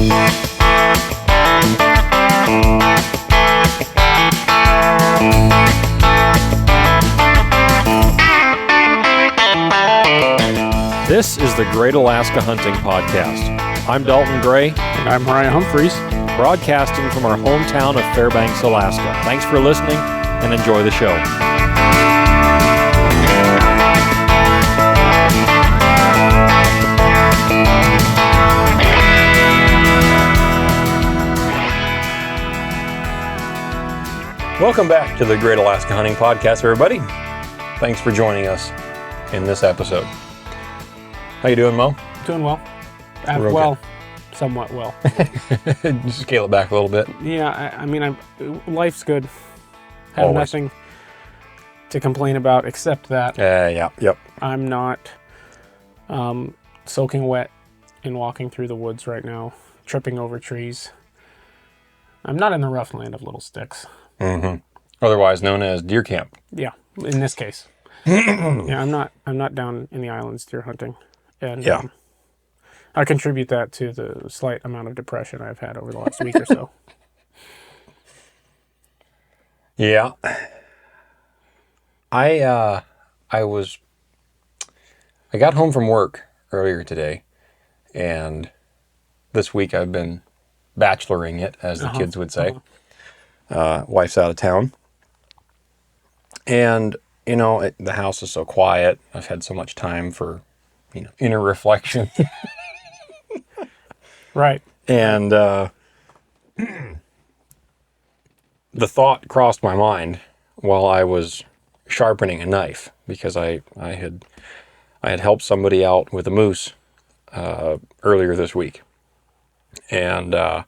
This is the Great Alaska Hunting Podcast. I'm Dalton Gray. And I'm Ryan Humphreys. Broadcasting from our hometown of Fairbanks, Alaska. Thanks for listening and enjoy the show. Welcome back to the Great Alaska Hunting Podcast, everybody. Thanks for joining us in this episode. How you doing, Mo? Doing well. Well, somewhat well. Just scale it back a little bit. Yeah, I mean, life's good. Have Always. nothing to complain about except that Yep. I'm not soaking wet and walking through the woods right now, tripping over trees. I'm not in the rough land of little sticks. Mm-hmm. Otherwise known as deer camp. Yeah, in this case. Yeah, I'm not down in the islands deer hunting. And Yeah. I contribute that to the slight amount of depression I've had over the last week or so. Yeah. I got home from work earlier today, and this week I've been bacheloring it, as the kids would say. Wife's out of town. And, you know, the house is so quiet. I've had so much time for, inner reflection. Right. And the thought crossed my mind while I was sharpening a knife, because I had helped somebody out with a moose earlier this week. And I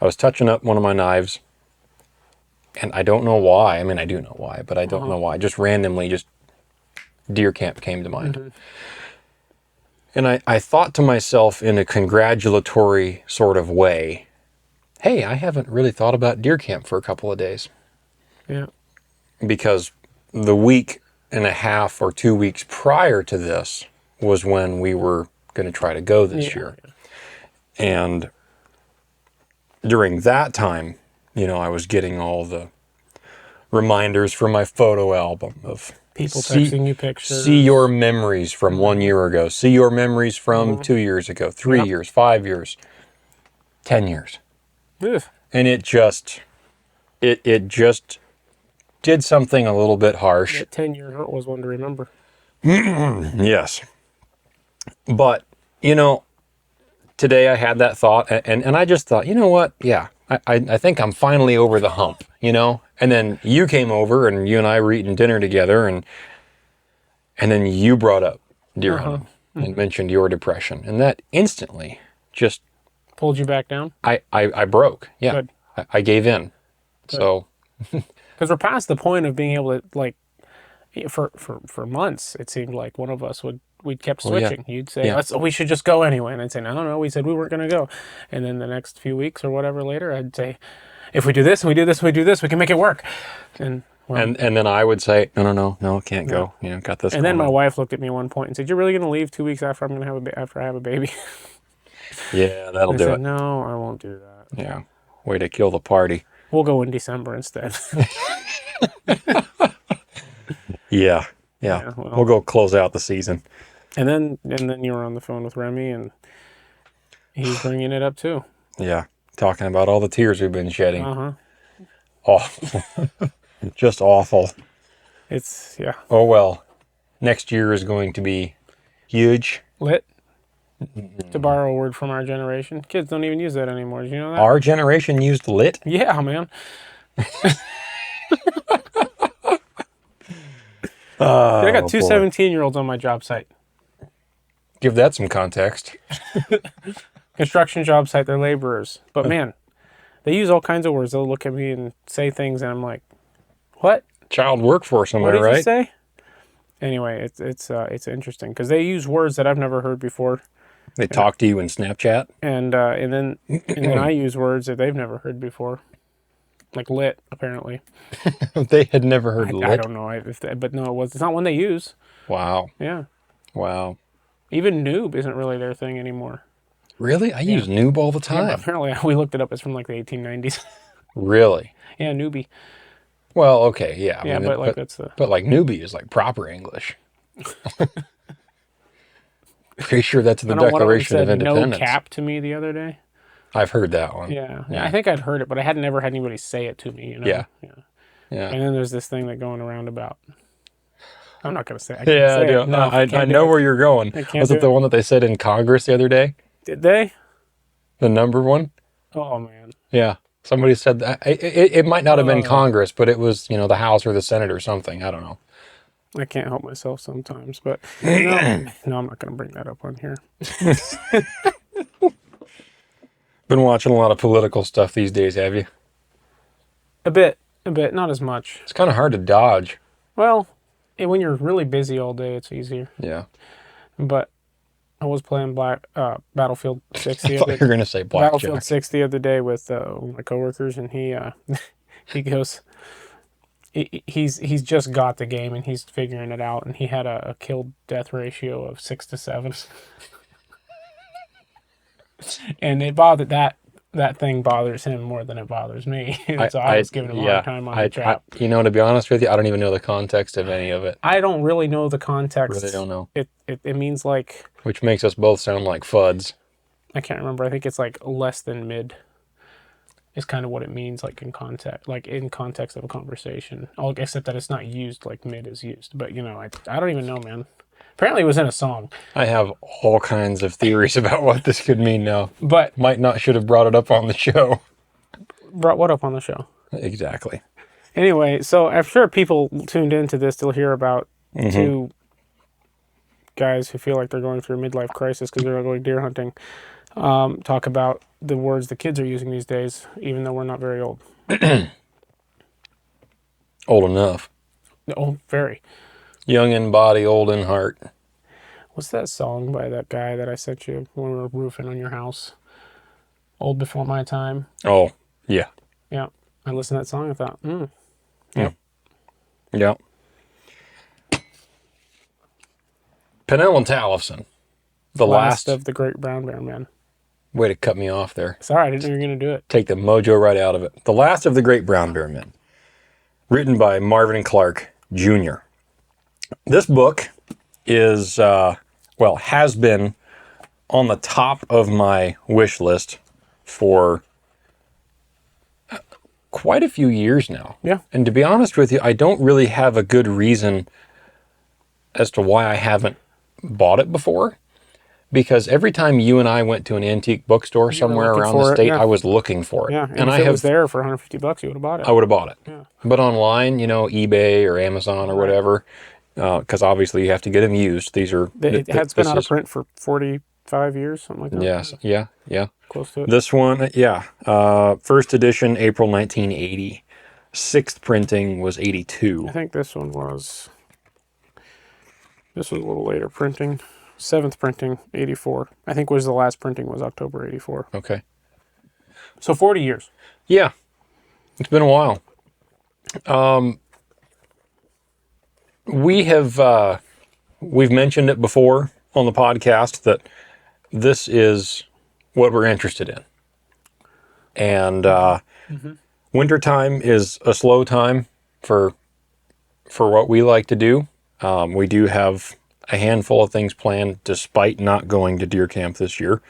was touching up one of my knives, and I don't know why. I mean, I do know why, but I don't know why. Just randomly, deer camp came to mind. Mm-hmm. And I thought to myself in a congratulatory sort of way, hey, I haven't really thought about deer camp for a couple of days. Yeah. Because the week and a half or 2 weeks prior to this was when we were going to try to go this year. Yeah. And during that time, I was getting all the reminders from my photo album of people texting you pictures. See your memories from 1 year ago. See your memories from 2 years ago, 3 years, 5 years, 10 years. Ugh. And it just did something a little bit harsh. That 10-year hurt was one to remember. Yes. But, today I had that thought, and I just thought, you know what? Yeah, I think I'm finally over the hump, And then you came over, and you and I were eating dinner together, and then you brought up deer hunting and mentioned your depression. And that instantly just... pulled you back down? I broke. Yeah. Good. I gave in. Good. So... Because we're past the point of being able to, for months, it seemed like one of us we'd kept switching. You'd say, we should just go anyway. And I'd say, no, we said we weren't going to go. And then the next few weeks or whatever later, I'd say, if we do this and we do this and we do this, we can make it work. And then I would say, no, can't go. Got this. And then my wife looked at me at one point and said, "You're really going to leave 2 weeks after after I have a baby?" Yeah, that'll do it. No, I won't do that. Yeah. Way to kill the party. We'll go in December instead. Yeah. Well, we'll go close out the season. And then you were on the phone with Remy, and he's bringing it up too. Yeah, talking about all the tears we've been shedding. Awful. Just awful. It's, Oh, well. Next year is going to be huge. Lit. To borrow a word from our generation. Kids don't even use that anymore. Did you know that? Our generation used lit? Yeah, man. I got two 17-year-olds on my job site. Give that some context. Construction job site, they're laborers. But man, they use all kinds of words. They'll look at me and say things, and I'm like, what? Child workforce, am I right? What did you say? Anyway, it's interesting because they use words that I've never heard before. They talk to you in Snapchat? And then I use words that they've never heard before. Like lit, apparently. They had never heard lit? I don't know. But no, it's not one they use. Wow. Yeah. Wow. Even noob isn't really their thing anymore. Really? I use noob all the Yeah, but time. apparently we looked it up. It's from like the 1890s. Really? Yeah, newbie. Well, okay, yeah. I Yeah, mean, but like that's the. but like newbie is like proper English. Pretty sure that's the I know one of them Declaration of said no Independence. cap to me the other day. I've heard that one. Yeah, I Yeah. think I'd heard it, but I had never had anybody say it to me. Yeah. Yeah. Yeah. And then there's this thing that going around about. I'm not gonna say. I can't Yeah, I say do. it. No, I can't do know it. where you're going. I can't Was do it the it. one that they said in Congress the other day? Did they? The number one? Oh man. Yeah. Somebody said that. It might not have been Oh. Congress, but it was, the House or the Senate or something. I don't know. I can't help myself sometimes, but no, I'm not gonna bring that up on here. Been watching a lot of political stuff these days, have you? A bit, not as much. It's kind of hard to dodge. Well, when you're really busy all day, it's easier. Yeah. But I was playing Battlefield 6 I the thought other you were going to say Battlefield blackjack. 6 the other day with one of my coworkers, and he he goes, he's just got the game and he's figuring it out, and he had a kill death ratio of 6 to 7, and it bothered that thing bothers him more than it bothers me. So I was giving him a hard time on the trap. To be honest with you, I don't even know the context of any of it. I don't really know the context. Really don't know. It means like, Which makes us both sound like fuds. I can't remember. I think it's like less than mid. Is kind of what it means, like in context of a conversation. Except that it's not used like mid is used. But I don't even know, man. Apparently, it was in a song. I have all kinds of theories about what this could mean now. But should have brought it up on the show. Brought what up on the show? Exactly. Anyway, so I'm sure people tuned into this to hear about two guys who feel like they're going through a midlife crisis because they're going deer hunting. Talk about the words the kids are using these days, even though we're not very old. Old enough. Oh, very. Young in body, old in heart. What's that song by that guy that I sent you when we were roofing on your house? Old Before My Time. Oh, yeah. Yeah. I listened to that song. I thought, Yep. Yep. Pinnell and Talifson. The last of the Great Brown Bear Men. Way to cut me off there. Sorry, I didn't know you were going to do it. Take the mojo right out of it. The Last of the Great Brown Bear Men. Written by Marvin Clark Jr. This book is, has been on the top of my wish list for quite a few years now. Yeah. And to be honest with you, I don't really have a good reason as to why I haven't bought it before. Because every time you and I went to an antique bookstore somewhere around the state, I was looking for it. Yeah, and if it was there for $150, you would have bought it. I would have bought it. Yeah. But online, eBay or Amazon or whatever, because obviously you have to get them used. These are... It's been out of print for 45 years, something like that. Yes, yeah. Close to it. This one, first edition, April 1980. Sixth printing was 82. I think this was a little later printing. Seventh printing, 84. I think was the last printing was October 84. Okay. So 40 years. Yeah. It's been a while. We've mentioned it before on the podcast that this is what we're interested in. And wintertime is a slow time for what we like to do. We do have a handful of things planned despite not going to deer camp this year.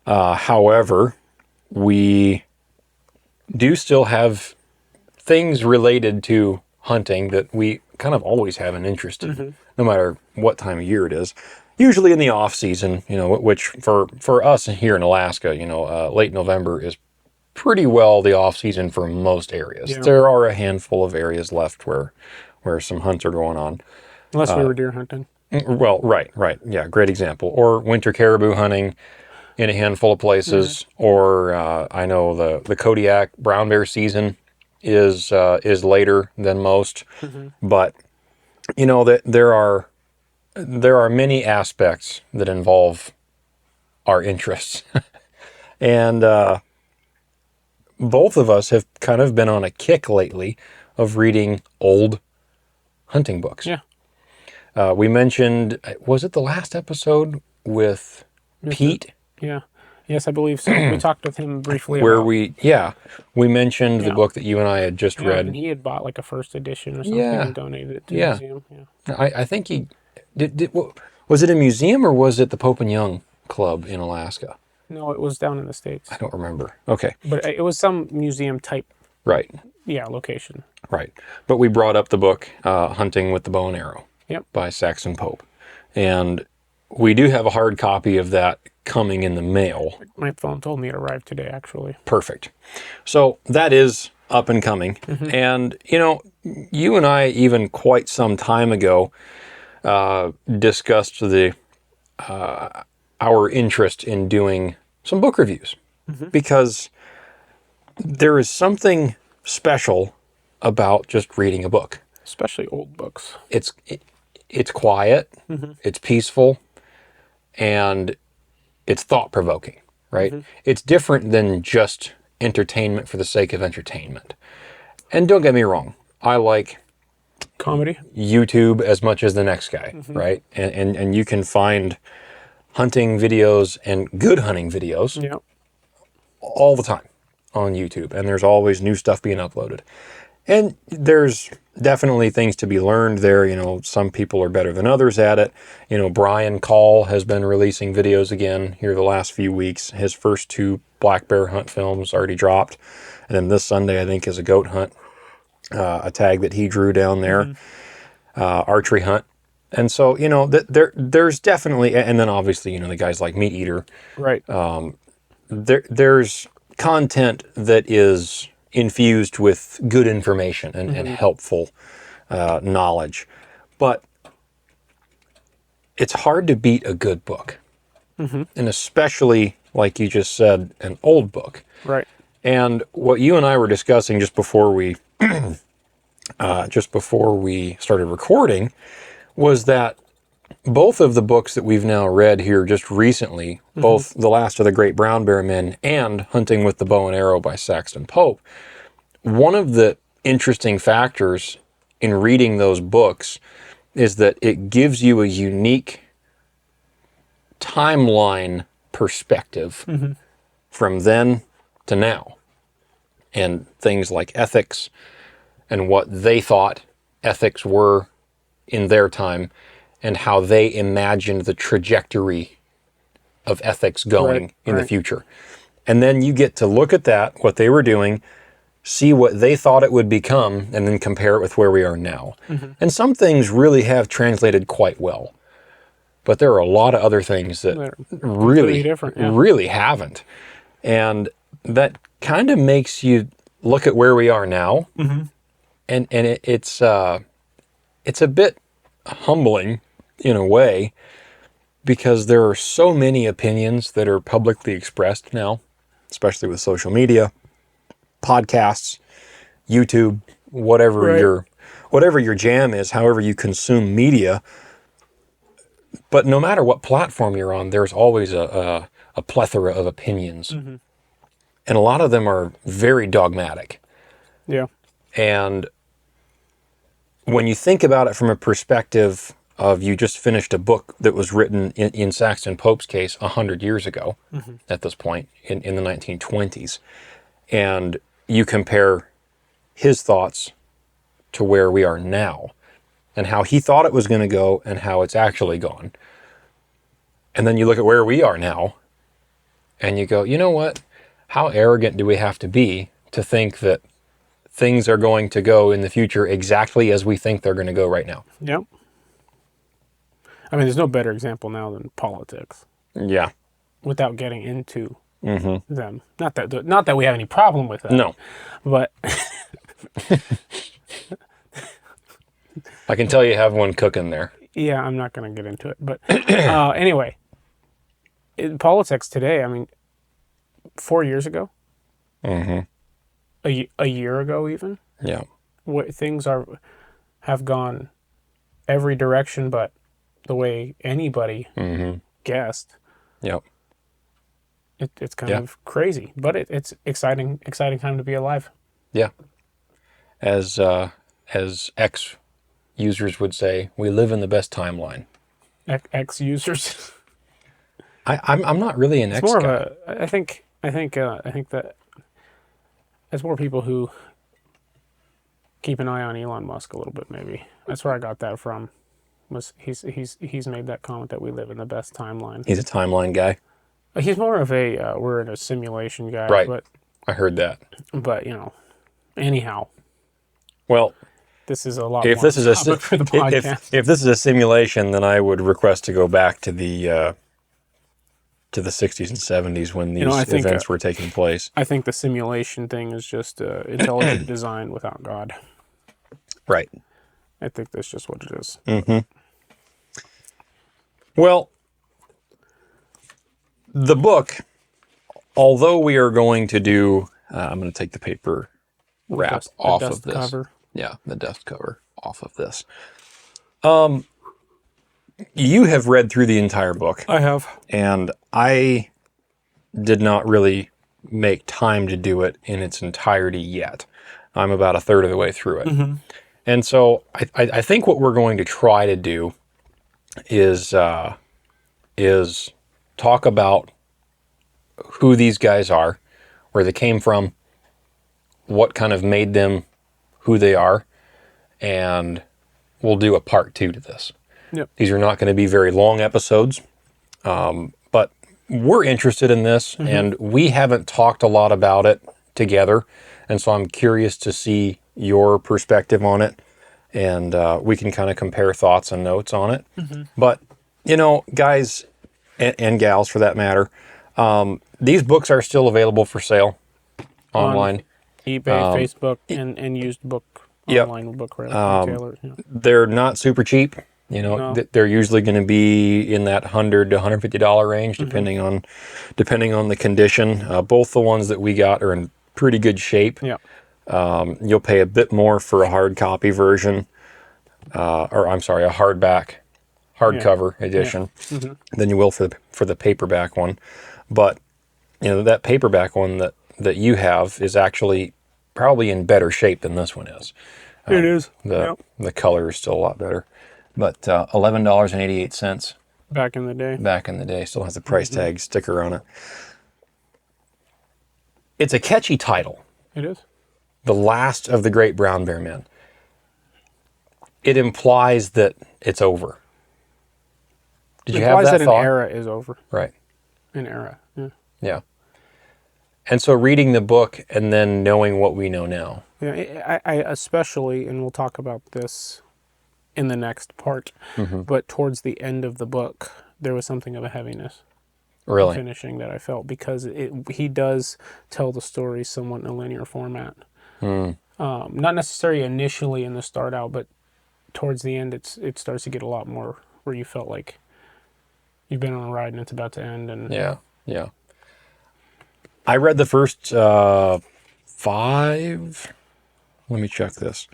However, we do still have things related to hunting that we kind of always have an interest in, no matter what time of year it is. Usually in the off season, which for us here in Alaska, late November is pretty well the off season for most areas. Yeah. There are a handful of areas left where some hunts are going on. Unless we were deer hunting. Well, right. Yeah, great example. Or winter caribou hunting in a handful of places. Or I know the Kodiak brown bear season is later than most. But that there are many aspects that involve our interests, and both of us have kind of been on a kick lately of reading old hunting books. Yeah. We mentioned, was it the last episode with Pete? Yeah. Yes, I believe so. We talked with him briefly where about. we mentioned the Yeah. book that you and I had just Yeah, and read. he had bought like a first edition or something Yeah, and donated it to a yeah. museum. Yeah. I think he was it a museum or was it the Pope and Young Club in Alaska? No, it was down in the I States. don't remember. Okay, But it was some museum type, right, yeah, location. right. But we brought up the book Hunting with the Bow and Arrow Yep. by Saxon Pope, and we do have a hard copy of that coming in the mail. My phone told me it arrived today, actually. Perfect. So that is up and coming. And, you and I, even quite some time ago, discussed our interest in doing some book reviews because there is something special about just reading a book. Especially old books. It's quiet, it's peaceful, and it's thought-provoking, right? It's different than just entertainment for the sake of entertainment. And don't get me wrong, I like Comedy. YouTube as much as the next guy, right? And you can find hunting videos and good hunting videos Yeah. all the time on YouTube, and there's always new stuff being uploaded. And there's definitely things to be learned there. Some people are better than others at it. Brian Call has been releasing videos again here the last few weeks. His first 2 black bear hunt films already dropped. And then this Sunday, I think, is a goat hunt, a tag that he drew down there, archery hunt. And so, there's definitely, and then obviously, the guys like Meat Eater, Right. there's content that is infused with good information and helpful knowledge. But it's hard to beat a good book. And especially, like you just said, an old book. Right. And what you and I were discussing just before we started recording was that both of the books that we've now read here just recently, both The Last of the Great Brown Bear Men and Hunting with the Bow and Arrow by Saxon Pope, one of the interesting factors in reading those books is that it gives you a unique timeline perspective from then to now. And things like ethics and what they thought ethics were in their time and how they imagined the trajectory of ethics going in the future. And then you get to look at that, what they were doing, see what they thought it would become, and then compare it with where we are now. And some things really have translated quite well. But there are a lot of other things that really, different, yeah. really haven't. And that kind of makes you look at where we are now. And it's a bit humbling in a way, because there are so many opinions that are publicly expressed now, especially with social media, podcasts, YouTube, whatever your jam is, however you consume media. But no matter what platform you're on, there's always a plethora of opinions. And a lot of them are very dogmatic. Yeah. And when you think about it from a perspective of you just finished a book that was written in Saxon Pope's case 100 years ago at this point in the 1920s, and you compare his thoughts to where we are now and how he thought it was going to go and how it's actually gone. And then you look at where we are now and you go, you know what? How arrogant do we have to be to think that things are going to go in the future exactly as we think they're going to go right now? Yep. I mean, there's no better example now than politics. Yeah. Without getting into them. Not that we have any problem with that. No. But I can tell you have one cooking there. yeah, I'm not going to get into it. But anyway, in politics today, I mean, 4 years ago, a year ago even, Yeah. what things have gone every direction but the way anybody guessed. Yep. It's kind of crazy, but it's exciting time to be alive. Yeah. As ex users would say, we live in the best timeline. Ex users. I'm not really an It's X more of guy. a. I think that it's more people who keep an eye on Elon Musk a little bit. Maybe that's where I got that from. Was he's made that comment that we live in the best timeline. He's a timeline guy. He's more of a we're in a simulation guy, Right. I heard that. but anyhow, Well, this is a lot if more this is a topic for the podcast. if this is a simulation, then I would request to go back to the 60s and 70s when these I think events were taking place. I think the simulation thing is just intelligent design without God. Right. I think that's just what it is. Mm-hmm. Well, the book, although we are going to do, I'm going to take the paper wrap off of this. Cover. Yeah, the dust cover off of this. You have read through the entire book. I have. And I did not really make time to do it in its entirety yet. I'm about a third of the way through it. Mm-hmm. And so I think what we're going to try to do is talk about who these guys are, where they came from, what kind of made them who they are, and we'll do a part 2 to this. Yep. These are not going to be very long episodes, but we're interested in this, and we haven't talked a lot about it together, and so I'm curious to see your perspective on it, and we can kind of compare thoughts and notes on it. But, guys and gals for that matter, these books are still available for sale online. eBay, Facebook, and used book online book retailers. They're not super cheap. They're usually going to be in that $100 to $150 range, depending on the condition. Both the ones that we got are in pretty good shape. Yeah. You'll pay a bit more for a hard copy version, a hardcover edition, than you will for the paperback one. But that paperback one that you have is actually probably in better shape than this one is. It is. The color is still a lot better. But $11.88 back in the day. Still has the price tag sticker on it. It's a catchy title. It is. The Last of the Great Brown Bear Men. It implies that it's over. Did you have that thought? An era is over. Right. An era. Yeah. Yeah. And so reading the book and then knowing what we know now. Yeah, I especially, and we'll talk about this in the next part, but towards the end of the book, there was something of a heaviness. Really? Finishing that I felt, because he does tell the story somewhat in a linear format. Not necessarily initially in the start out, but towards the end, it starts to get a lot more where you felt like you've been on a ride and it's about to end. And yeah. I read the first 5. Let me check this.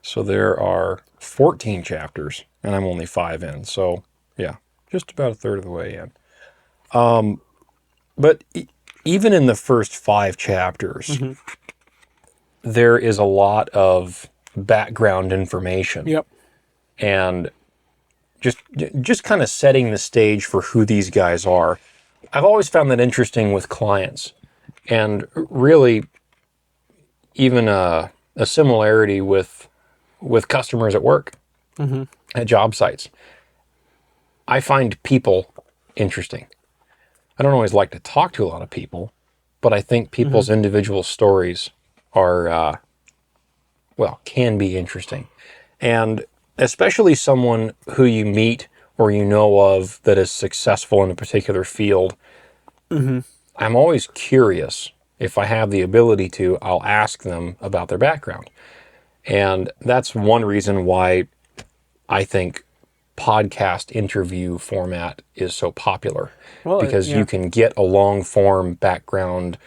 So there are 14 chapters, and I'm only 5 in. So, yeah, just about a third of the way in. But even in the first 5 chapters, there is a lot of background information. Yep. And just kind of setting the stage for who these guys are. I've always found that interesting with clients, and really even a similarity with customers at work, at job sites. I find people interesting. I don't always like to talk to a lot of people, but I think people's individual stories are, can be interesting. And especially someone who you meet or you know of that is successful in a particular field. I'm always curious. If I have the ability to, I'll ask them about their background. And that's one reason why I think podcast interview format is so popular. Because you can get a long form background,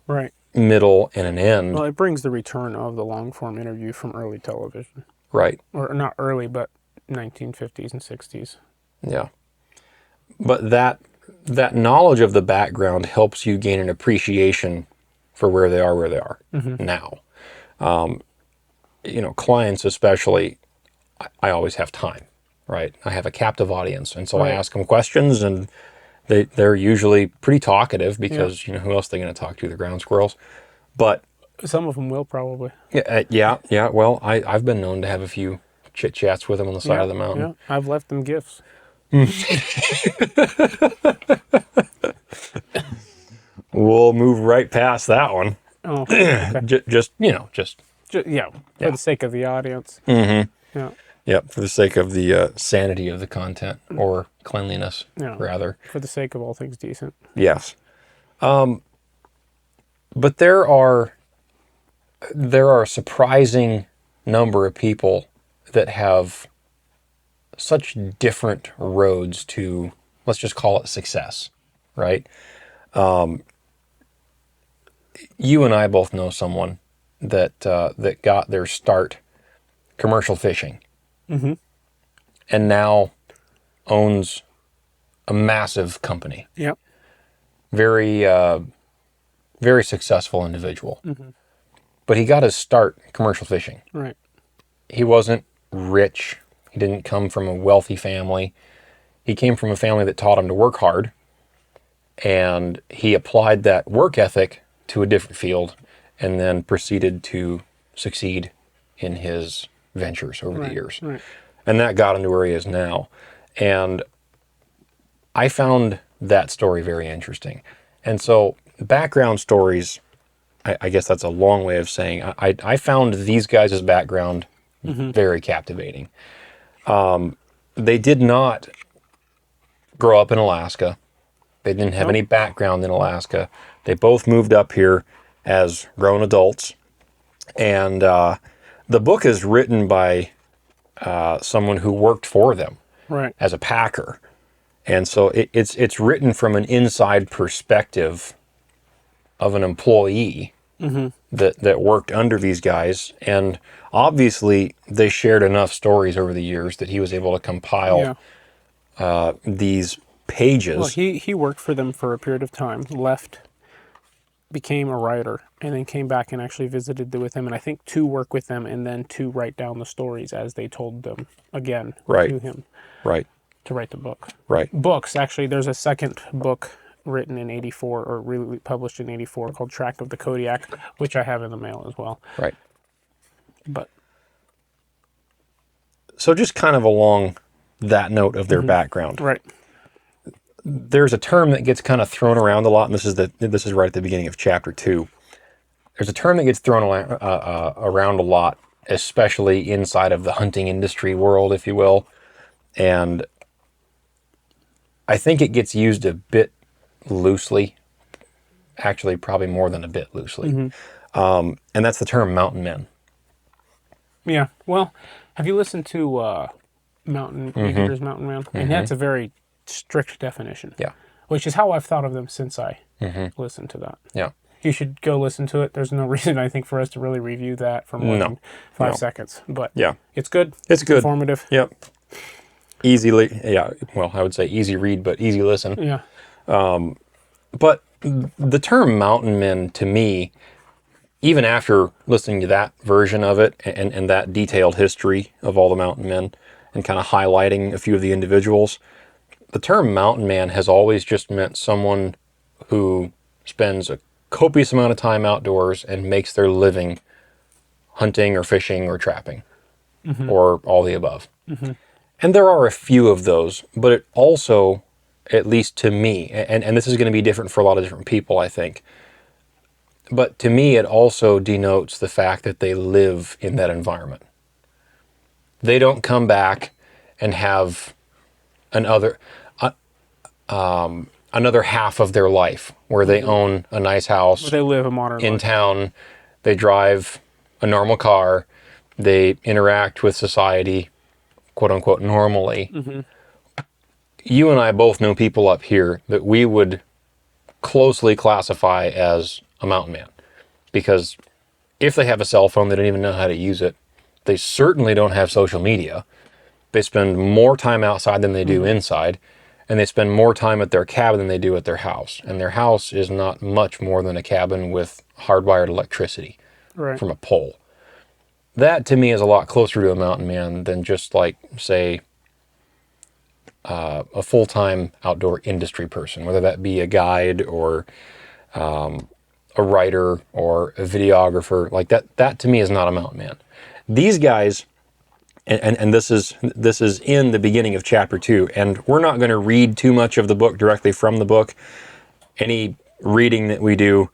right, middle, and an end. Well, it brings the return of the long form interview from early television. Right. Or not early, but 1950s and 60s. Yeah. But that knowledge of the background helps you gain an appreciation for where they are now. Clients especially, I always have time. right? I have a captive audience. And so I Right. ask them questions, and they're usually pretty talkative because, who else are they going to talk to? The ground squirrels. But Some of them will probably. yeah. Well, I've been known to have a few chit chats with them on the side of the mountain. Yeah, I've left them gifts. We'll move right past that one. Oh, okay. Just Yeah, for the sake of the audience. Mm-hmm. Yeah, Yep, for the sake of the sanity of the content, or cleanliness, yeah. rather. For the sake of all things decent. Yes. But there are a surprising number of people that have such different roads to, let's just call it success, right? You and I both know someone that got their start commercial fishing, and now owns a massive company. Yep. Very, very successful individual. But he got his start commercial fishing. Right. He wasn't rich. He didn't come from a wealthy family. He came from a family that taught him to work hard, and he applied that work ethic to a different field, and then proceeded to succeed in his ventures over the years. Right. And that got him to where he is now. And I found that story very interesting. And so background stories, I guess that's a long way of saying, I found these guys' background very captivating. They did not grow up in Alaska. They didn't have any background in Alaska. They both moved up here as grown adults. And the book is written by someone who worked for them Right. as a packer. And so it's written from an inside perspective of an employee that worked under these guys. And obviously they shared enough stories over the years that he was able to compile these pages. Well, he worked for them for a period of time, left, became a writer, and then came back and actually visited with them, and I think to work with them and then to write down the stories as they told them again to him. Right. To write the book. Right. Books, actually, there's a second book written in 84, or really published in 84, called Track of the Kodiak, which I have in the mail as well. Right. But so just kind of along that note of their background. Right. There's a term that gets kind of thrown around a lot, and this is right at the beginning of chapter 2. There's a term that gets thrown around a lot, especially inside of the hunting industry world, if you will. And I think it gets used a bit loosely, actually probably more than a bit loosely. And that's the term mountain men. Yeah. Well, have you listened to Mountain Eater's Mountain Man? And that's a very strict definition. Yeah. Which is how I've thought of them since I listened to that. Yeah. You should go listen to it. There's no reason, I think, for us to really review that for more than 5 seconds. But it's good. It's good. Informative. Yep. Well, I would say easy read, but easy listen. Yeah. But the term mountain men, to me, even after listening to that version of it and that detailed history of all the mountain men and kind of highlighting a few of the individuals, the term mountain man has always just meant someone who spends a copious amount of time outdoors and makes their living hunting or fishing or trapping or all the above. And there are a few of those, but it also, at least to me, and this is going to be different for a lot of different people, I think, but to me it also denotes the fact that they live in that environment. They don't come back and have another half of their life where they own a nice house. But they live a modern in life. town. They drive a normal car. They interact with society, quote unquote, normally. You and I both know people up here that we would closely classify as a mountain man, because if they have a cell phone, they don't even know how to use it. They certainly don't have social media. They spend more time outside than they do inside, and they spend more time at their cabin than they do at their house. And their house is not much more than a cabin with hardwired electricity from a pole. That to me is a lot closer to a mountain man than just, like, say, a full-time outdoor industry person, whether that be a guide or a writer or a videographer. Like that to me is not a mountain man. These guys, and this is in the beginning of chapter 2, and we're not going to read too much of the book directly from the book. Any reading that we do,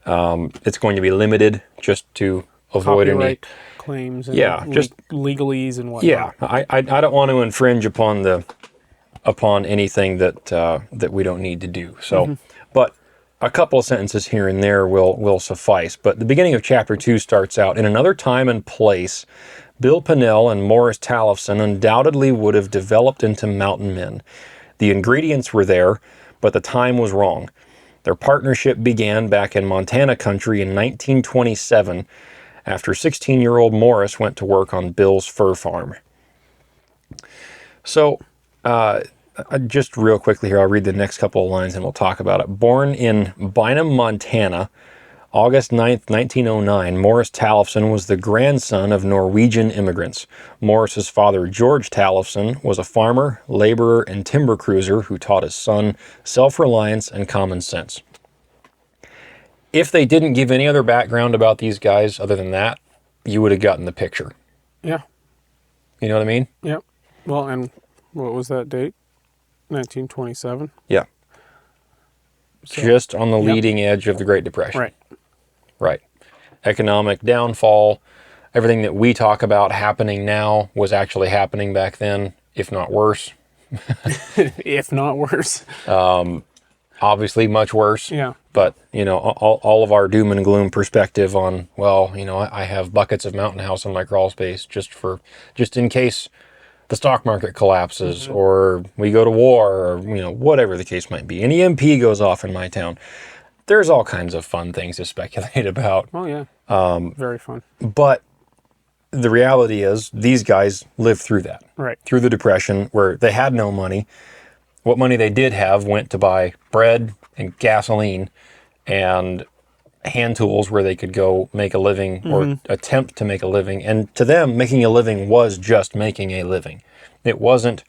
it's going to be limited just to avoid Copyright claims and just legalese and whatnot. yeah. I don't want to infringe upon anything that we don't need to do. So, but a couple of sentences here and there will suffice. But the beginning of chapter 2 starts out, in another time and place, Bill Pinnell and Morris Talifson undoubtedly would have developed into mountain men. The ingredients were there, but the time was wrong. Their partnership began back in Montana country in 1927 after 16-year-old Morris went to work on Bill's fur farm. So, just real quickly here, I'll read the next couple of lines and we'll talk about it. Born in Bynum, Montana, August 9th, 1909, Morris Talifson was the grandson of Norwegian immigrants. Morris's father, George Talifson, was a farmer, laborer, and timber cruiser who taught his son self-reliance and common sense. If they didn't give any other background about these guys other than that, you would have gotten the picture. Yeah. You know what I mean? Yeah. Well, and what was that date? 1927? Yeah. So, just on the leading edge of the Great Depression. Right. Right. Economic downfall. Everything that we talk about happening now was actually happening back then, if not worse. If not worse. Obviously much worse. Yeah. But, all of our doom and gloom perspective on, well, I have buckets of Mountain House in my crawl space just in case the stock market collapses or we go to war or, whatever the case might be. An EMP goes off in my town. There's all kinds of fun things to speculate about. Oh, yeah. Very fun. But the reality is these guys lived through that. Right. Through the Depression where they had no money. What money they did have went to buy bread and gasoline and hand tools where they could go make a living or attempt to make a living. And to them, making a living was just making a living. It wasn't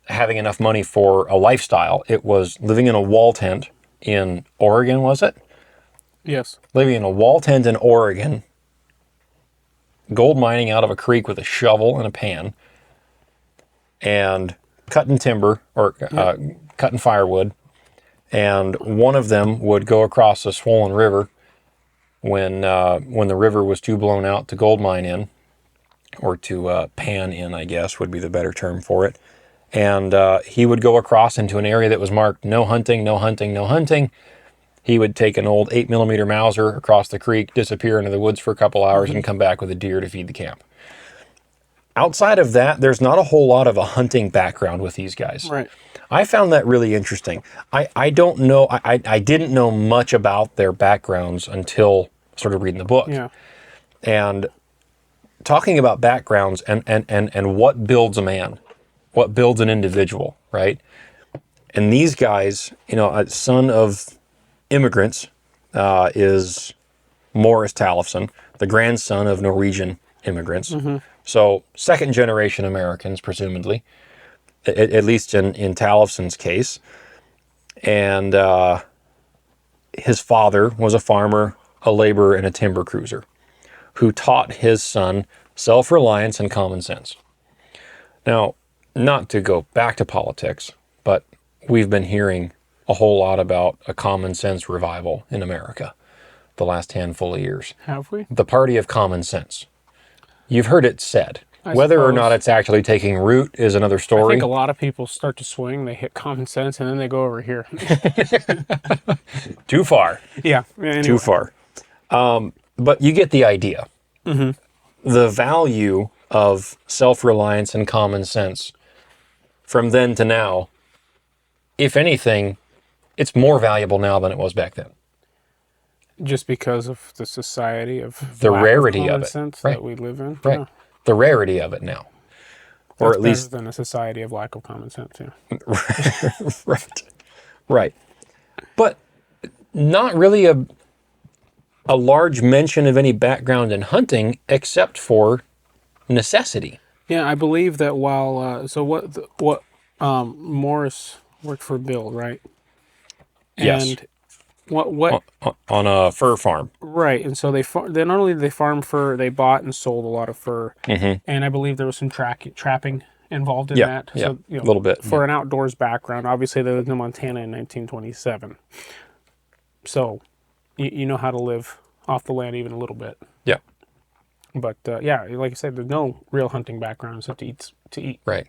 having enough money for a lifestyle. It was living in a wall tent in Oregon, was it? Yes. Living in a wall tent in Oregon, gold mining out of a creek with a shovel and a pan, and cutting timber or cutting firewood. And one of them would go across a swollen river when the river was too blown out to gold mine in, or to pan in, I guess would be the better term for it. And he would go across into an area that was marked no hunting, no hunting, no hunting. He would take an old 8mm Mauser across the creek, disappear into the woods for a couple hours, and come back with a deer to feed the camp. Outside of that, there's not a whole lot of a hunting background with these guys. Right. I found that really interesting. I don't know, I didn't know much about their backgrounds until I started reading the book. Yeah. And talking about backgrounds and what builds a man, what builds an individual, right? And these guys, a son of immigrants is Morris Talifson, the grandson of Norwegian immigrants. So second generation Americans, presumably, at least in Talifson's case. And his father was a farmer, a laborer, and a timber cruiser who taught his son self-reliance and common sense. Now, not to go back to politics, but we've been hearing a whole lot about a common sense revival in America the last handful of years. Have we? The party of common sense. You've heard it said. I Whether or suppose. not it's actually taking root is another I story. think a lot of people start to swing, they hit common sense, and then they go over here. Too far. Yeah. Anyway. Too far. But you get the idea. The value of self-reliance and common sense from then to now, if anything, it's more valuable now than it was back then. Just because of the society of The lack rarity common of it, sense right. that we live in. Right. Yeah. The rarity of it now. Or That's at least better than a society of lack of common sense. Yeah. Right. But not really a large mention of any background in hunting except for necessity. Yeah, I believe that while so what Morris worked for Bill, right? Yes. And what On a fur farm. right, and so they not only did they farm fur, they bought and sold a lot of fur, Mm-hmm. and I believe there was some trapping involved in Yeah, that. yeah, So a little bit. for an outdoors background, obviously they lived in Montana in 1927, so you know how to live off the land even a little bit. Yeah, But yeah, like I said, there's no real hunting background except to eat right.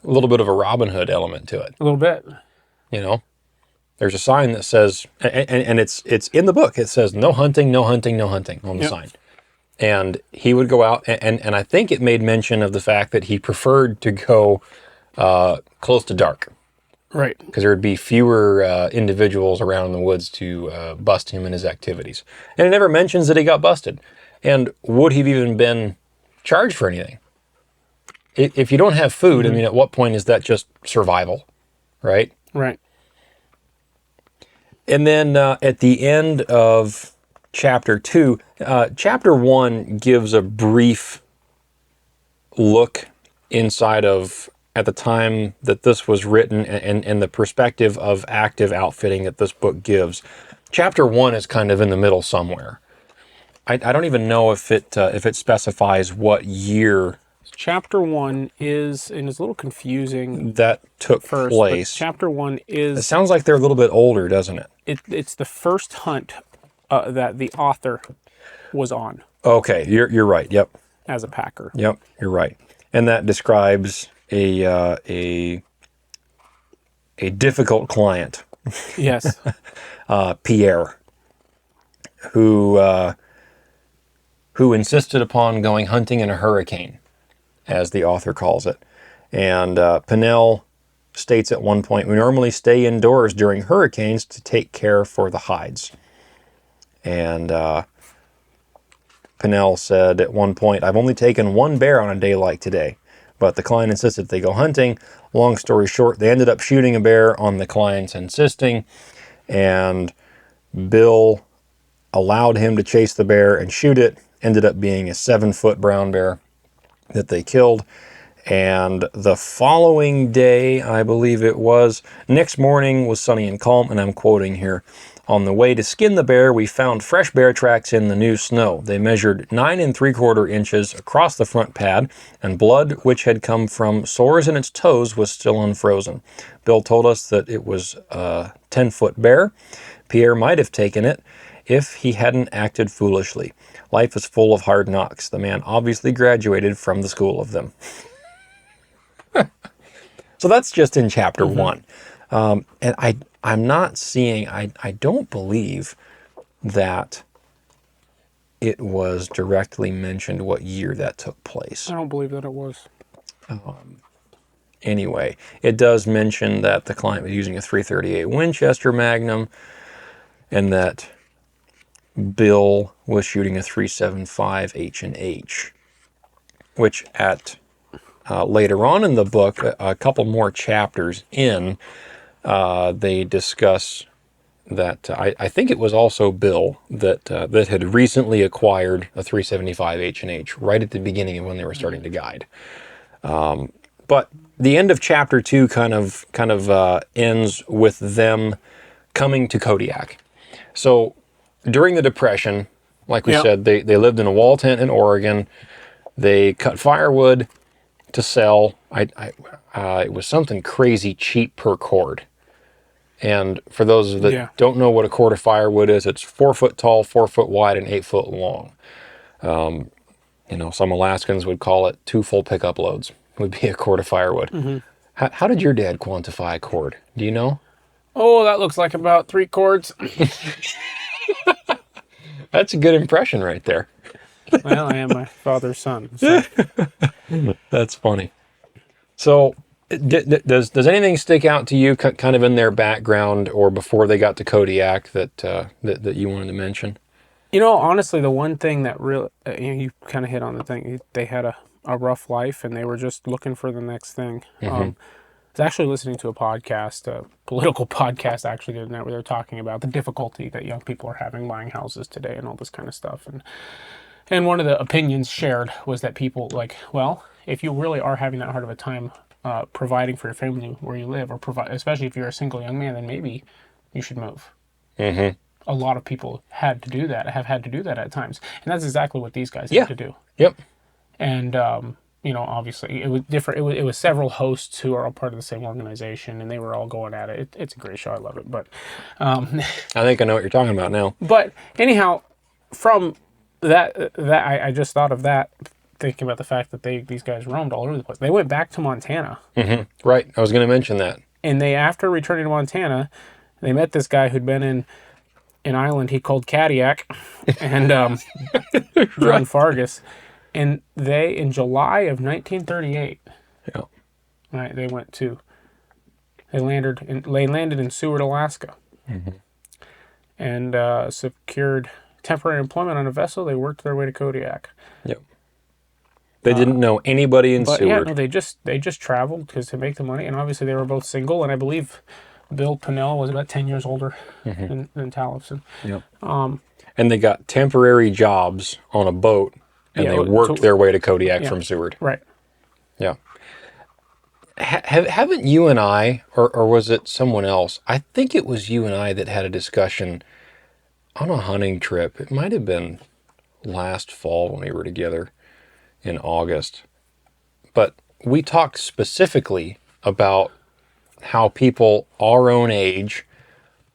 A little bit of a Robin Hood element to it. a little bit. You know, there's a sign that says, and it's in the book. It says no hunting, no hunting, no hunting on the Yep. sign. And he would go out, and I think it made mention of the fact that he preferred to go close to dark Right. because there would be fewer individuals around in the woods to bust him in his activities. And it never mentions that he got busted. And would he have even been charged for anything? If you don't have food, I mean, at what point is that just survival, right? Right. And then at the end of chapter 2, chapter 1 gives a brief look inside of, at the time that this was written, and the perspective of active outfitting that this book gives. Chapter 1 is kind of in the middle somewhere. I don't even know if it specifies what year Chapter 1 is, and it's a little confusing that took first, place. but chapter 1 It is, sounds like they're a little bit older, doesn't it? it's the first hunt that the author was on Okay, you're right. Yep. as a packer. Yep, you're right. And that describes a difficult client, Yes. Pierre, who insisted upon going hunting in a hurricane, as the author calls it. And Pinnell states at one point, "We normally stay indoors during hurricanes to take care for the hides." And Pinnell said at one point, "I've only taken one bear on a day like today." But the client insisted they go hunting. Long story short, they ended up shooting a bear on the client's insisting. And Bill allowed him to chase the bear and shoot it. Ended up being a 7-foot brown bear that they killed. And the following day, I believe it was, next morning was sunny and calm, and I'm quoting here. "On the way to skin the bear, we found fresh bear tracks in the new snow. They measured 9 3/4 inches across the front pad, and blood which had come from sores in its toes was still unfrozen. Bill told us that it was a 10-foot bear. Pierre might have taken it if he hadn't acted foolishly. Life is full of hard knocks. The man obviously graduated from the school of them." So that's just in chapter 1. And I'm not seeing, I don't believe that it was directly mentioned what year that took place. I don't believe that it was. Anyway, it does mention that the client was using a .338 Winchester Magnum, and that Bill was shooting a .375 H&H, which at later on in the book, a couple more chapters in, they discuss that I think it was also Bill that had recently acquired a .375 H&H right at the beginning of when they were starting to guide. But the end of chapter 2 kind of ends with them coming to Kodiak. So during the Depression, like we said, they lived in a wall tent in Oregon. They cut firewood to sell. It was something crazy cheap per cord. And for those that don't know what a cord of firewood is, it's 4 foot tall, 4 foot wide, and 8 foot long. Some Alaskans would call it 2 full pickup loads would be a cord of firewood. Mm-hmm. How did your dad quantify a cord? Do you know? Oh, that looks like about 3 cords. That's a good impression right there. Well, I am my father's son. So. That's funny. So, does anything stick out to you, kind of in their background or before they got to Kodiak, that you wanted to mention? Honestly, the one thing that really, you kind of hit on the thing. They had a rough life, and they were just looking for the next thing. Mm-hmm. I was actually listening to a podcast, a political podcast, actually, the other night, where they're talking about the difficulty that young people are having buying houses today and all this kind of stuff. And one of the opinions shared was that people, if you really are having that hard of a time providing for your family where you live, or provide, especially if you're a single young man, then maybe you should move. Mm-hmm. A lot of people have had to do that at times, and that's exactly what these guys had to do. Yep. And obviously it was different. It was several hosts who are all part of the same organization, and they were all going at it. It's a great show. I love it. But I think I know what you're talking about now. But anyhow, from that I just thought of that, thinking about the fact that these guys roamed all over the place. They went back to Montana. Mm-hmm. Right. I was going to mention that. And after returning to Montana, they met this guy who'd been in an island he called Kodiak, and John Fargus. And in July of 1938, yeah, right, they landed in Seward, Alaska, mm-hmm. and secured temporary employment on a vessel. They worked their way to Kodiak. Yep. They didn't know anybody in Seward. Yeah, no, they just traveled to make the money, and obviously they were both single, and I believe Bill Pinnell was about 10 years older than Talifson. Yep. And they got temporary jobs on a boat, and they worked their way to Kodiak from Seward. Right. Yeah. Haven't you and I, or was it someone else? I think it was you and I that had a discussion on a hunting trip. It might have been last fall when we were together in August. But we talked specifically about how people our own age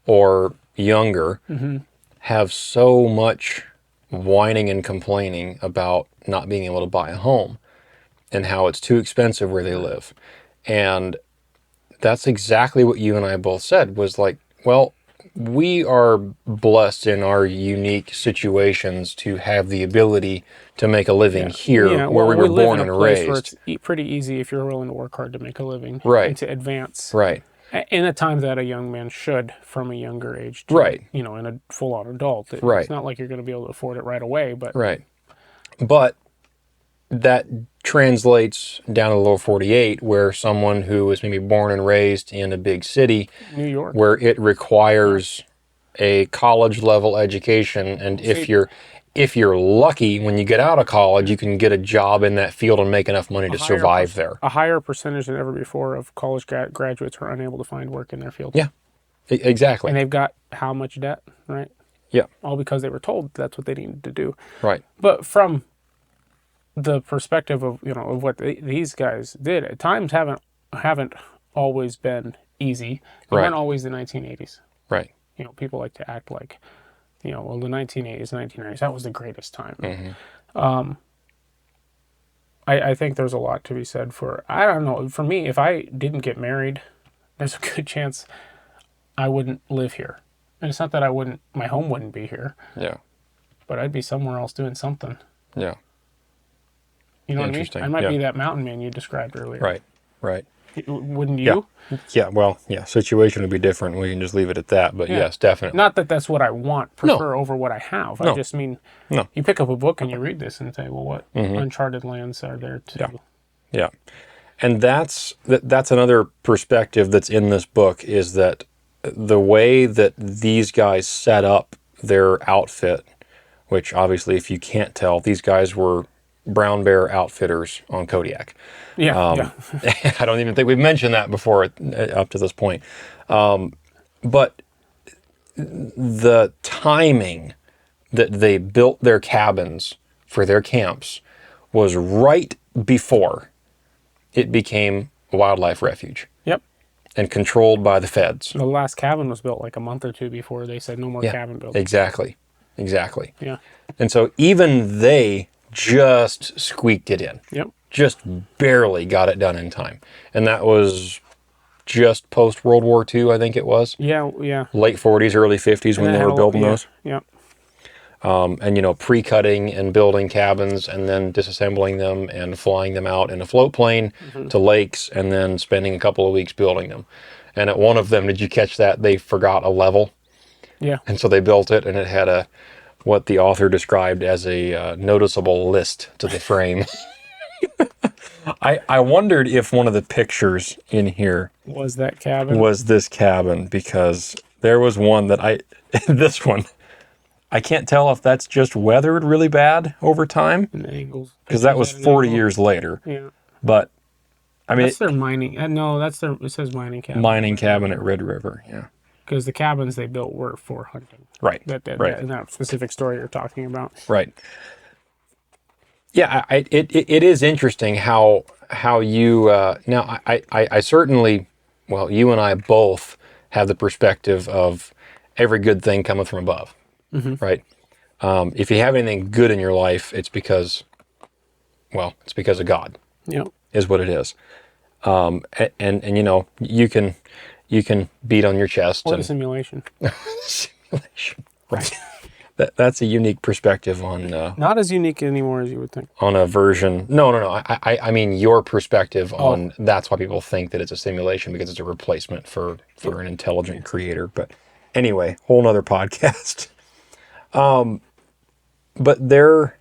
or younger have so much whining and complaining about not being able to buy a home and how it's too expensive where they live. And that's exactly what you and I both said, was like, well, we are blessed in our unique situations to have the ability to make a living here where we were born and raised. Where it's pretty easy if you're willing to work hard to make a living, right, and to advance, right, in a time that a young man should from a younger age, to, right, in a full-on adult. Right. It's not like you're going to be able to afford it right away, but right. But that translates down to the lower 48, where someone who was maybe born and raised in a big city, New York, where it requires a college level education, and if you're lucky, when you get out of college, you can get a job in that field and make enough money to survive there. A higher percentage than ever before of college graduates are unable to find work in their field. Yeah, exactly. And they've got how much debt, right? Yeah. All because they were told that's what they needed to do. Right. But from the perspective of of what these guys did, at times haven't always been easy. They weren't always the 1980s. Right. People like to act like, well, the 1980s, 1990s, that was the greatest time. Mm-hmm. I think there's a lot to be said for, I don't know, for me, if I didn't get married, there's a good chance I wouldn't live here. And it's not that my home wouldn't be here. Yeah. But I'd be somewhere else doing something. Yeah. You know what I mean? I might be that mountain man you described earlier. Right, right. Wouldn't you? Yeah, well, situation would be different. We can just leave it at that, but yes, definitely. Not that that's what I prefer over what I have. No. I just mean, no. You pick up a book and you read this and say, well, what uncharted lands are there to... Yeah. And that's another perspective that's in this book, is that the way that these guys set up their outfit, which obviously, if you can't tell, these guys were brown bear outfitters on Kodiak. Yeah. I don't even think we've mentioned that before up to this point. But the timing that they built their cabins for their camps was right before it became a wildlife refuge. Yep. And controlled by the feds. The last cabin was built like a month or two before they said no more cabin built. Exactly. Yeah. And so even they just squeaked it in. Yep. Just barely got it done in time. And that was just post World War II, I think it was. Yeah. Late 40s, early 50s when they were building those. Yeah. And, pre-cutting and building cabins and then disassembling them and flying them out in a float plane to lakes and then spending a couple of weeks building them. And at one of them, did you catch that? They forgot a level. Yeah. And so they built it, and it had what the author described as a noticeable list to the frame. I wondered if one of the pictures in here was that cabin. Was this cabin, because there was one that this one, I can't tell if that's just weathered really bad over time, and angles, because that was 40 years later. Yeah. But I mean, That's their mining. No, that's their. It says mining cabin. mining cabin at Red River. Yeah. Because the cabins they built were for hunting. Right. Right. In that specific story you're talking about. Right. Yeah. It is interesting how you now I certainly, well, you and I both have the perspective of every good thing cometh from above. Right. If you have anything good in your life, it's because of God. Yep. Is what it is. And you know, you can beat on your chest. Or and the simulation. Simulation. Right. That's a unique perspective on Not as unique anymore as you would think. on a version. No. I mean your perspective on that's why people think that it's a simulation, because it's a replacement for an intelligent creator. But anyway, whole nother podcast. But their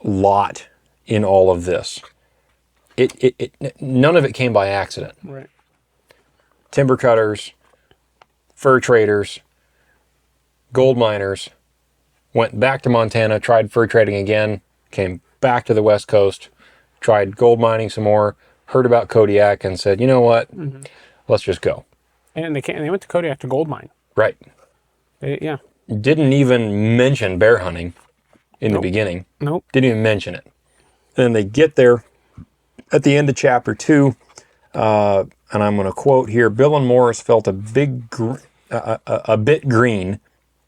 lot in all of this, none of it came by accident. Right. Timber cutters, fur traders, gold miners, went back to Montana, tried fur trading again, came back to the West Coast, tried gold mining some more, heard about Kodiak and said, you know what, let's just go. And they went to Kodiak to gold mine. Right. Yeah. Didn't even mention bear hunting in the beginning. Nope. Didn't even mention it. Then they get there at the end of chapter 2, and I'm going to quote here, Bill and Morris felt a bit green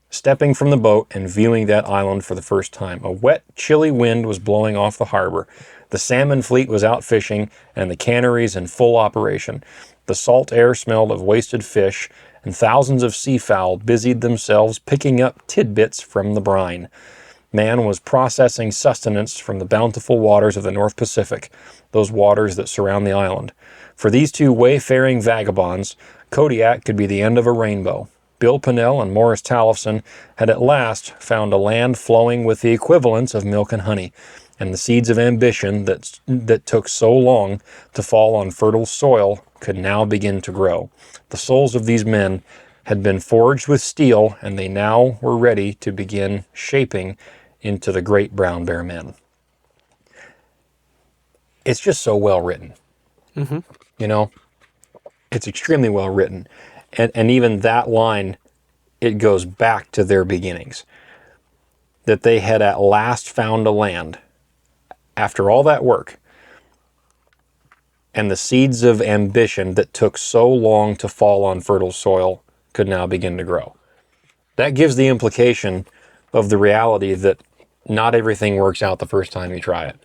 stepping from the boat and viewing that island for the first time. A wet, chilly wind was blowing off the harbor. The salmon fleet was out fishing, and the canneries in full operation. The salt air smelled of wasted fish, and thousands of seafowl busied themselves picking up tidbits from the brine. Man was processing sustenance from the bountiful waters of the North Pacific, those waters that surround the island. For these two wayfaring vagabonds, Kodiak could be the end of a rainbow. Bill Pinnell and Morris Talifson had at last found a land flowing with the equivalents of milk and honey, and the seeds of ambition that took so long to fall on fertile soil could now begin to grow. The souls of these men had been forged with steel, and they now were ready to begin shaping into the great brown bear men. It's just so well written. You know, it's extremely well written. And even that line, it goes back to their beginnings. That they had at last found a land after all that work, and the seeds of ambition that took so long to fall on fertile soil could now begin to grow. That gives the implication of the reality that not everything works out the first time you try it.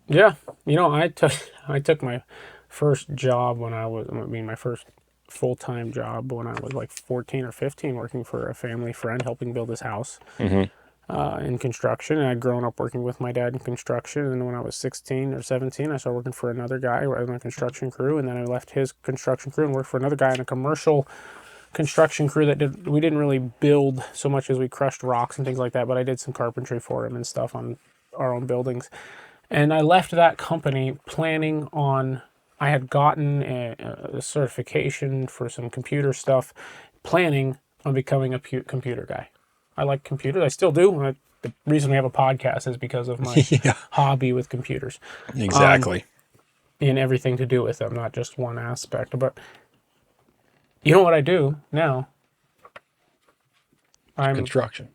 Yeah. You know, I took my first job my first full-time job when I was like 14 or 15, working for a family friend, helping build his house in construction. And I'd grown up working with my dad in construction. And when I was 16 or 17, I started working for another guy on a construction crew. And then I left his construction crew and worked for another guy in a commercial construction crew we didn't really build so much as we crushed rocks and things like that, but I did some carpentry for him and stuff on our own buildings. And I left that company planning on, I had gotten a certification for some computer stuff, planning on becoming a computer guy. I like computers. I still do. The reason we have a podcast is because of my hobby with computers. Exactly. And everything to do with them, not just one aspect. But you know what I do now? Construction.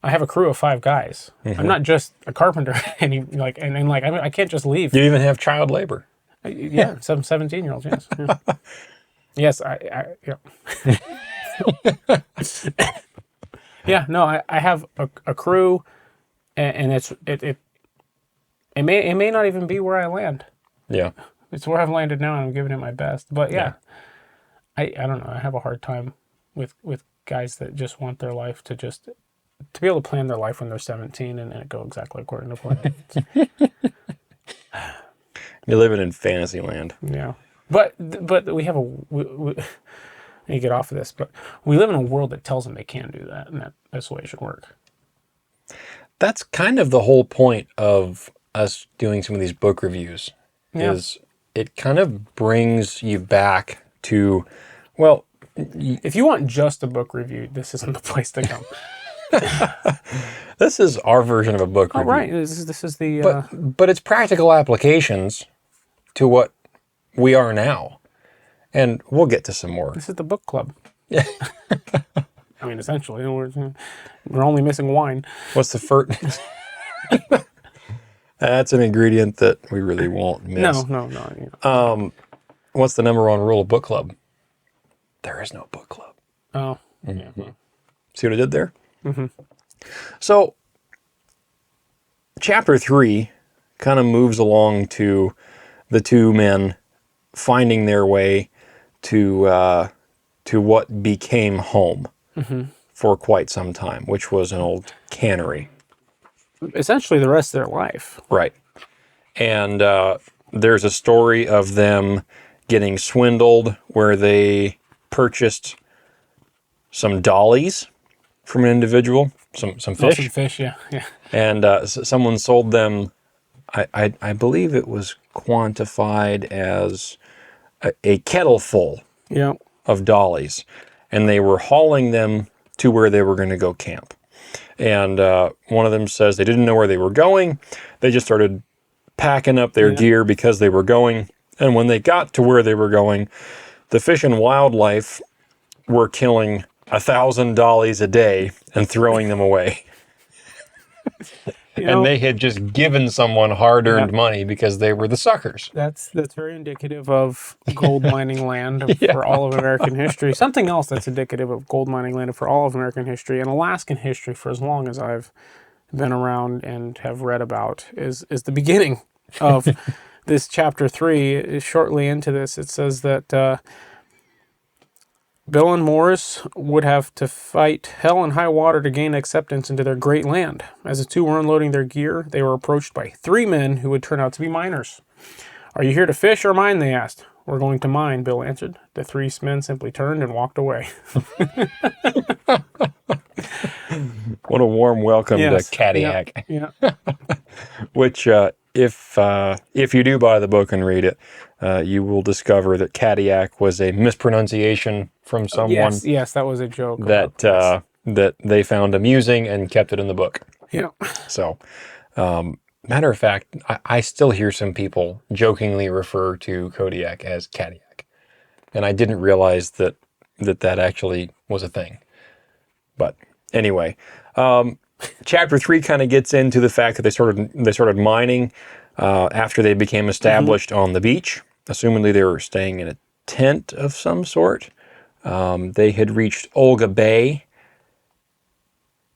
I have a crew of 5 guys. I'm not just a carpenter, I can't just leave. You even have child labor. Yeah, some 17-year-olds. Yes. Yeah. Yes, yeah. Yeah. No, I have a crew, and it may not even be where I land. Yeah. It's where I've landed now, and I'm giving it my best. But yeah. I don't know. I have a hard time with guys that just want their life to be able to plan their life when they're 17 and it go exactly according to plan. You're living in fantasy land. Yeah, but we have you get off of this, but we live in a world that tells them they can do that, and that's the way it should work. That's kind of the whole point of us doing some of these book reviews. Is it kind of brings you back to, well, if you want just a book review, this isn't the place to come. This is our version of a book Oh, review. right. This is the... But it's practical applications to what we are now. And we'll get to some more. This is the book club. Yeah. I mean, essentially, we're only missing wine. What's the first? That's an ingredient that we really won't miss. No. What's the number one rule of book club? There is no book club. Oh. Mm-hmm. Yeah. See what I did there? Mm-hmm. So, chapter 3 kind of moves along to the two men finding their way to what became home for quite some time, which was an old cannery. Essentially the rest of their life. Right. And there's a story of them getting swindled where they purchased some dollies from an individual, some fish. Oh, some fish, yeah. And someone sold them, I believe it was quantified as a kettle full of dollies. And they were hauling them to where they were going to go camp. And one of them says they didn't know where they were going. They just started packing up their gear because they were going. And when they got to where they were going, the Fish and Wildlife were killing 1,000 dollies a day and throwing them away. And they had just given someone hard-earned money because they were the suckers. That's very indicative of gold mining land for all of American history. Something else that's indicative of gold mining land for all of American history and Alaskan history for as long as I've been around and have read about is the beginning of this chapter 3. Shortly into this, it says that Bill and Morris would have to fight hell and high water to gain acceptance into their great land. As the two were unloading their gear, they were approached by 3 men who would turn out to be miners. "Are you here to fish or mine?" they asked. "We're going to mine," Bill answered. The 3 men simply turned and walked away. What a warm welcome to Kodiak. Yeah. Which, if you do buy the book and read it, you will discover that Kodiak was a mispronunciation from someone. Yes, that was a joke. That they found amusing and kept it in the book. Yeah. So, matter of fact, I still hear some people jokingly refer to Kodiak as Kodiak, and I didn't realize that actually was a thing. But anyway, chapter 3 kind of gets into the fact that they started mining after they became established on the beach. Assumingly they were staying in a tent of some sort. They had reached Olga Bay,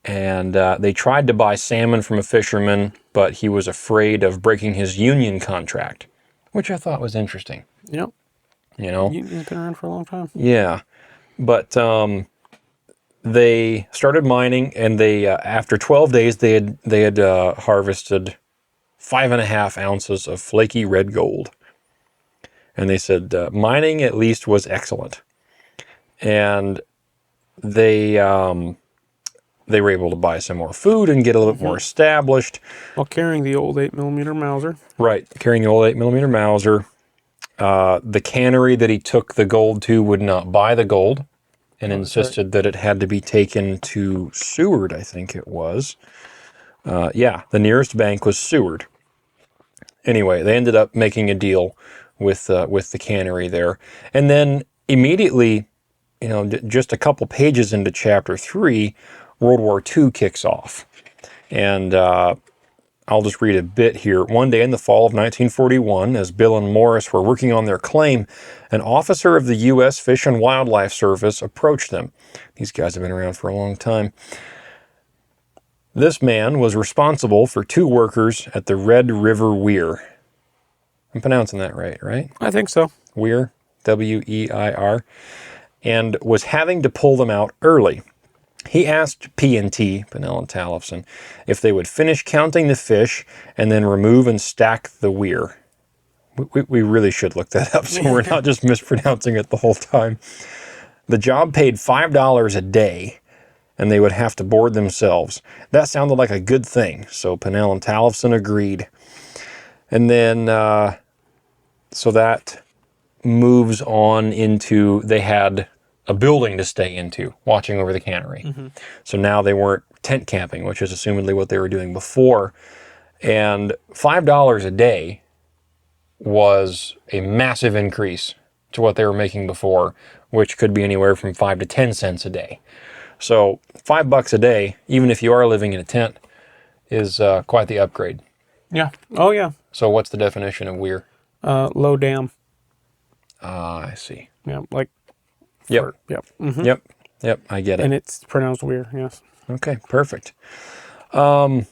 and they tried to buy salmon from a fisherman, but he was afraid of breaking his union contract, which I thought was interesting. Yep. Union's been around for a long time. Yeah. But they started mining, and they after 12 days they had harvested 5.5 ounces of flaky red gold. And they said mining at least was excellent. And they were able to buy some more food and get a little bit more established. While carrying the old 8mm Mauser. Right, carrying the old 8mm Mauser. The cannery that he took the gold to would not buy the gold and insisted that it had to be taken to Seward, I think it was. The nearest bank was Seward. Anyway, they ended up making a deal with the cannery there. And then immediately, just a couple pages into chapter 3, World War II kicks off. And I'll just read a bit here. One day in the fall of 1941, as Bill and Morris were working on their claim, an officer of the U.S. Fish and Wildlife Service approached them. These guys have been around for a long time. This man was responsible for 2 workers at the Red River Weir. I'm pronouncing that right? I think so. Weir, W-E-I-R, and was having to pull them out early. He asked P&T, Pinnell and Talifson, if they would finish counting the fish and then remove and stack the weir. We really should look that up so we're not just mispronouncing it the whole time. The job paid $5 a day, and they would have to board themselves. That sounded like a good thing, so Pinnell and Talifson agreed. And then, so that moves on into, they had a building to stay into, watching over the cannery. So now they weren't tent camping, which is assumedly what they were doing before. And $5 a day was a massive increase to what they were making before, which could be anywhere from 5 to 10 cents a day. So $5 a day, even if you are living in a tent, is quite the upgrade. Yeah. Oh, yeah. So what's the definition of weir? Low dam. I see. Yeah, like. Yep. Yep. Yep, I get it. And it's pronounced weir, yes. Okay, perfect. And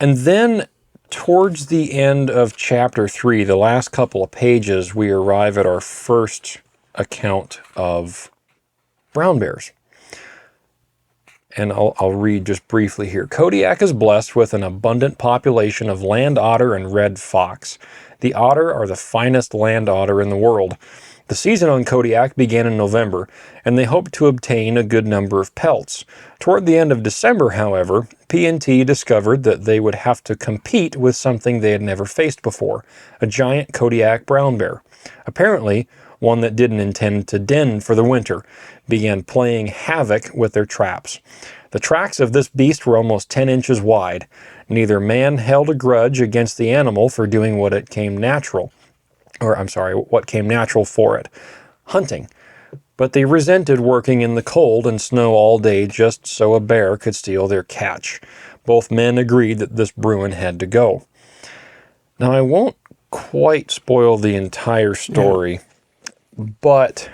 then towards the end of chapter 3, the last couple of pages, we arrive at our first account of brown bears. And I'll read just briefly here. Kodiak is blessed with an abundant population of land otter and red fox. The otter are the finest land otter in the world. The season on Kodiak began in November, and they hoped to obtain a good number of pelts. Toward the end of December, however, P&T discovered that they would have to compete with something they had never faced before, a giant Kodiak brown bear. Apparently, one that didn't intend to den for the winter, began playing havoc with their traps. The tracks of this beast were almost 10 inches wide. Neither man held a grudge against the animal for doing what came natural for it, hunting. But they resented working in the cold and snow all day just so a bear could steal their catch. Both men agreed that this Bruin had to go. Now, I won't quite spoil the entire story, but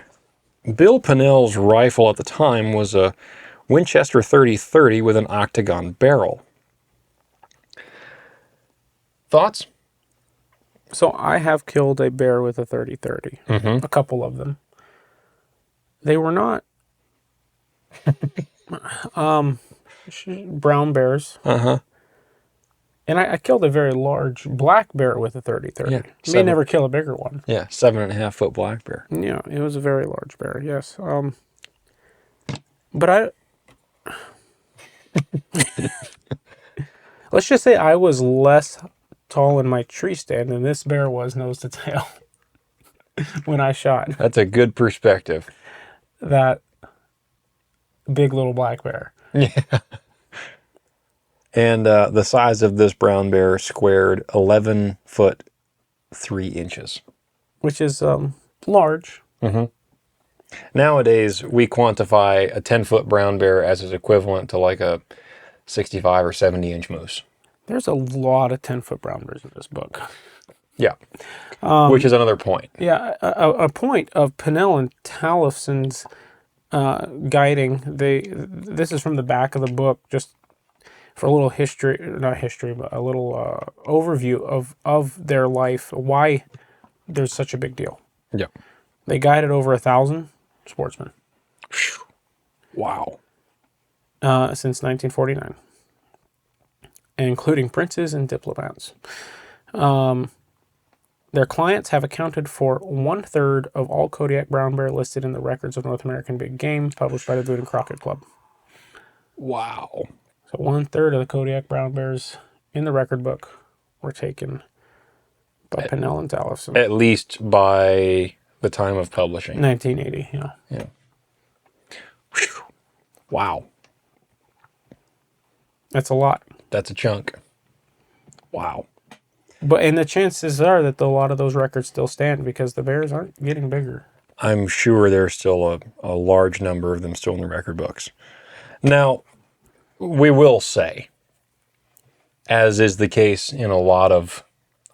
Bill Pinnell's rifle at the time was a Winchester 30-30 with an octagon barrel. Thoughts? So I have killed a bear with a 30-30. A couple of them. They were not brown bears. And I killed a very large black bear with a 30-30. Yeah, You may never kill a bigger one. Yeah, 7.5 foot black bear. Yeah, it was a very large bear, yes. But let's just say I was less tall in my tree stand than this bear was nose to tail when I shot That's a good perspective. that big little black bear. Yeah. And the size of this brown bear squared 11 foot 3 inches. Which is large. Nowadays, we quantify a 10-foot brown bear as is equivalent to like a 65 or 70-inch moose. There's a lot of 10-foot brown bears in this book. Yeah, which is another point. Yeah, a point of Pinnell and Talifson's guiding. This is from the back of the book, just for a little history, not history, but a little overview of their life, why there's such a big deal. Yeah. They guided over 1,000 sportsmen. Wow. Since 1949. Including princes and diplomats. Their clients have accounted for 1/3 of all Kodiak brown bear listed in the records of North American big game published by the Boone and Crockett Club. Wow. So 1/3 of the Kodiak brown bears in the record book were taken by Pinnell and Talifson. At least by the time of publishing. 1980, yeah. Yeah. Whew. Wow. That's a lot. That's a chunk. Wow. And the chances are that a lot of those records still stand because the bears aren't getting bigger. I'm sure there's still a large number of them still in the record books. Now, we will say, as is the case in a lot of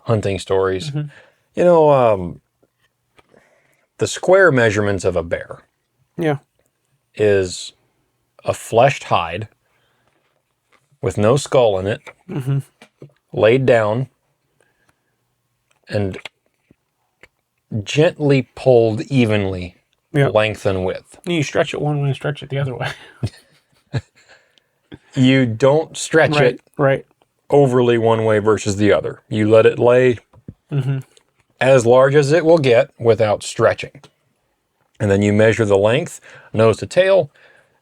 hunting stories, you know, the square measurements of a bear is a fleshed hide with no skull in it, laid down, and gently pulled evenly, length and width. You stretch it one way and stretch it the other way. You don't stretch it Right. overly one way versus the other. You let it lay as large as it will get without stretching. And then you measure the length, nose to tail,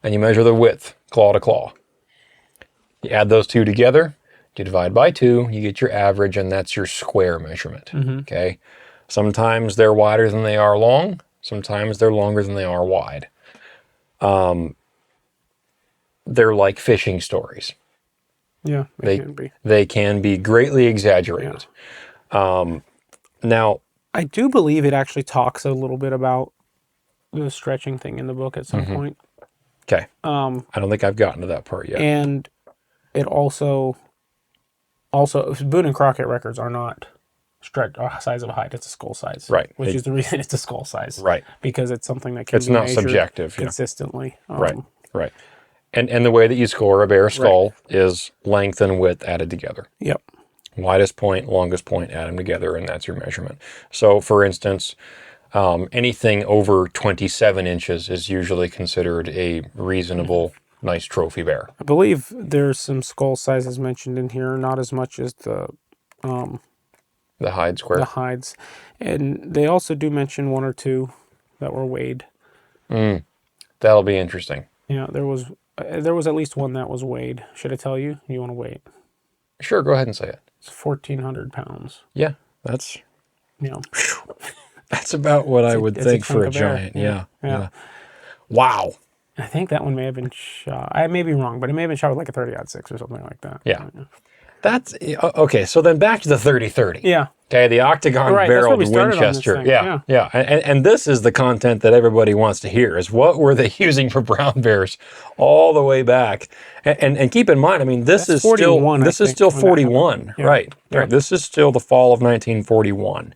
and you measure the width, claw to claw. You add those two together, you divide by 2, you get your average, and that's your square measurement. Okay? Sometimes they're wider than they are long. Sometimes they're longer than they are wide. They're like fishing stories. Yeah, they can be. They can be greatly exaggerated. Yeah. Now, I do believe it actually talks a little bit about the stretching thing in the book at some point. okay. I don't think I've gotten to that part yet. And it also Boone and Crockett records are not size of a hide, it's a skull size. Right. Which is the reason it's a skull size. Right. Because it's something that can It's be not measured subjective. consistently. Right. Right. And the way that you score a bear skull is length and width added together. Yep. Widest point, longest point, add them together, and that's your measurement. So, for instance, anything over 27 inches is usually considered a reasonable, nice trophy bear. I believe there's some skull sizes mentioned in here, not as much as the hide square. the hides. And they also do mention one or two that were weighed. That'll be interesting. Yeah, there was at least one that was weighed. Should I tell you? You want to wait? Sure, go ahead and say it. It's 1,400 pounds. Yeah, that's Yeah. that's about what I would think for a giant. Yeah. Wow. I think that one may have been shot. I may be wrong, but it may have been shot with like a 30-06 or something like that. Yeah. That's okay. So then back to the 30-30. Yeah. Okay, the octagon barreled Winchester. Yeah. And this is the content that everybody wants to hear is what were they using for brown bears all the way back. And keep in mind, I mean, this is 41, still 41. Yeah. Right. Yeah. Right. This is still the fall of 1941.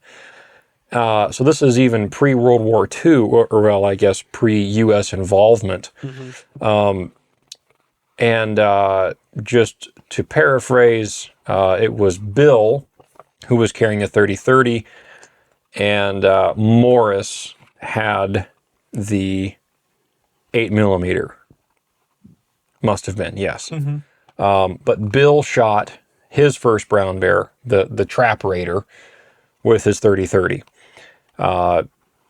So this is even pre-World War II, or well, I guess pre-U.S. involvement. And just to paraphrase, it was Bill who was carrying a 30-30, and Morris had the 8mm. Must have been, yes. But Bill shot his first brown bear, the Trap Raider, with his 30-30.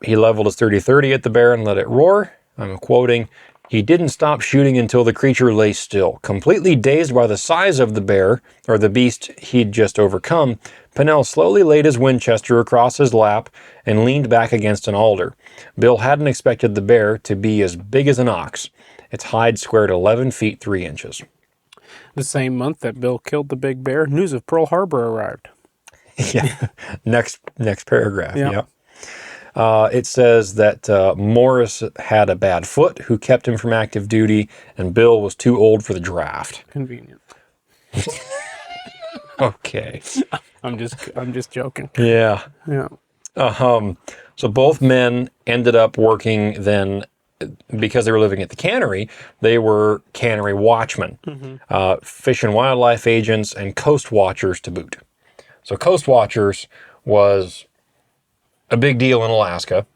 He leveled his 30-30 at the bear and let it roar. I'm quoting, "He didn't stop shooting until the creature lay still. Completely dazed by the size of the bear, or the beast he'd just overcome, Pinnell slowly laid his Winchester across his lap and leaned back against an alder. Bill hadn't expected the bear to be as big as an ox. Its hide squared 11 feet 3 inches. The same month that Bill killed the big bear, news of Pearl Harbor arrived. Yeah. Next paragraph. Yeah. It says that Morris had a bad foot who kept him from active duty, and Bill was too old for the draft. Convenient. Okay. I'm just joking. Yeah. Yeah. So both men ended up working then, because they were living at the cannery, they were cannery watchmen, fish and wildlife agents, and coast watchers to boot. So coast watchers was a big deal in Alaska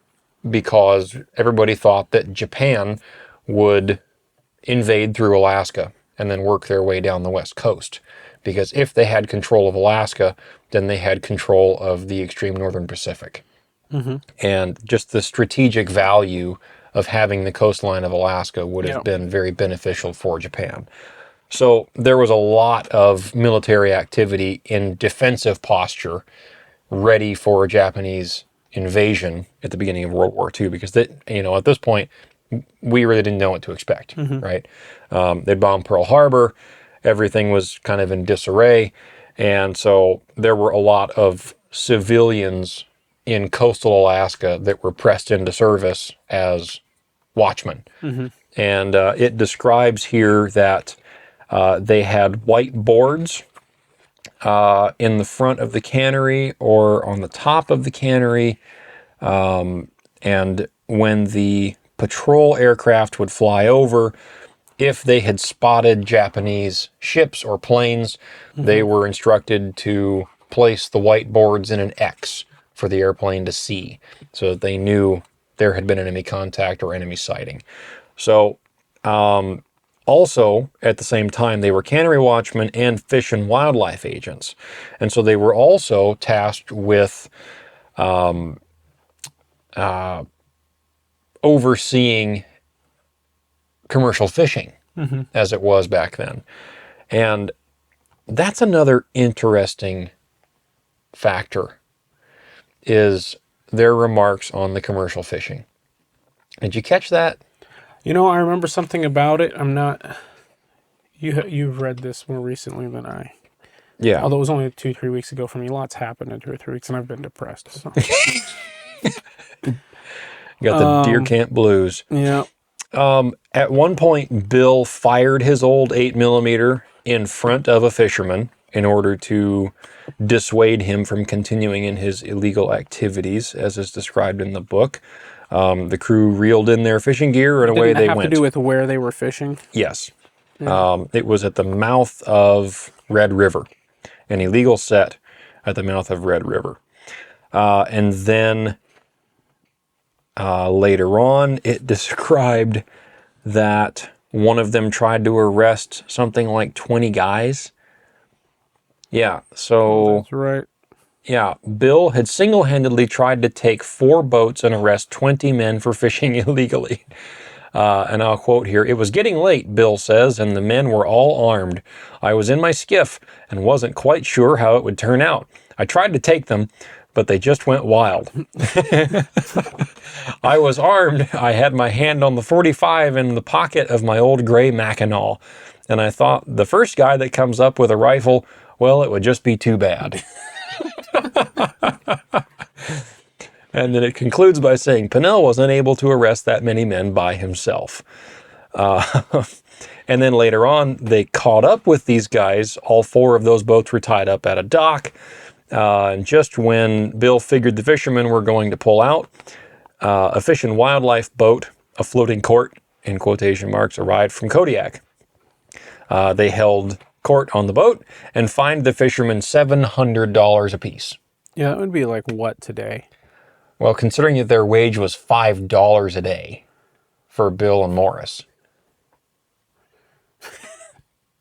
because everybody thought that Japan would invade through Alaska and then work their way down the west coast. Because if they had control of Alaska, then they had control of the extreme northern Pacific. And just the strategic value of having the coastline of Alaska would have been very beneficial for Japan. So there was a lot of military activity in defensive posture ready for a Japanese invasion at the beginning of World War II, because at this point, we really didn't know what to expect, right? They'd bombed Pearl Harbor. Everything was kind of in disarray. And so there were a lot of civilians in coastal Alaska that were pressed into service as watchmen. And it describes here that they had white boards in the front of the cannery or on the top of the cannery. And when the patrol aircraft would fly over, if they had spotted Japanese ships or planes, they were instructed to place the white boards in an X for the airplane to see, so that they knew there had been enemy contact or enemy sighting. So also, at the same time, they were cannery watchmen and fish and wildlife agents. And so they were also tasked with overseeing commercial fishing, as it was back then. And that's another interesting factor, is their remarks on the commercial fishing. Did you catch that? I remember something about it. I'm not. You've read this more recently than I. Yeah. Although it was only 2-3 weeks ago for me. Lots happened in 2 or 3 weeks, and I've been depressed. So. You got the deer camp blues. Yeah. At one point, Bill fired his old 8mm in front of a fisherman in order to dissuade him from continuing in his illegal activities, as is described in the book. The crew reeled in their fishing gear and away Didn't it they have went. to do with where they were fishing? Yes. Yeah. It was at the mouth of Red River, an illegal set at the mouth of Red River. And then later on, it described that one of them tried to arrest something like 20 guys. Yeah, so That's right. yeah, Bill had single-handedly tried to take 4 boats and arrest 20 men for fishing illegally. And I'll quote here, "It was getting late," Bill says, "and the men were all armed. I was in my skiff and wasn't quite sure how it would turn out. I tried to take them, but they just went wild. I was armed. I had my hand on the .45 in the pocket of my old gray Mackinaw. And I thought, the first guy that comes up with a rifle, well, it would just be too bad." And then it concludes by saying Pinnell was unable to arrest that many men by himself. And then later on, they caught up with these guys. All 4 of those boats were tied up at a dock. And just when Bill figured the fishermen were going to pull out, a fish and wildlife boat, a floating court, in quotation marks, arrived from Kodiak. They held court on the boat and fined the fishermen $700 apiece. Yeah, that would be like what today? Well, considering that their wage was $5 a day for Bill and Morris.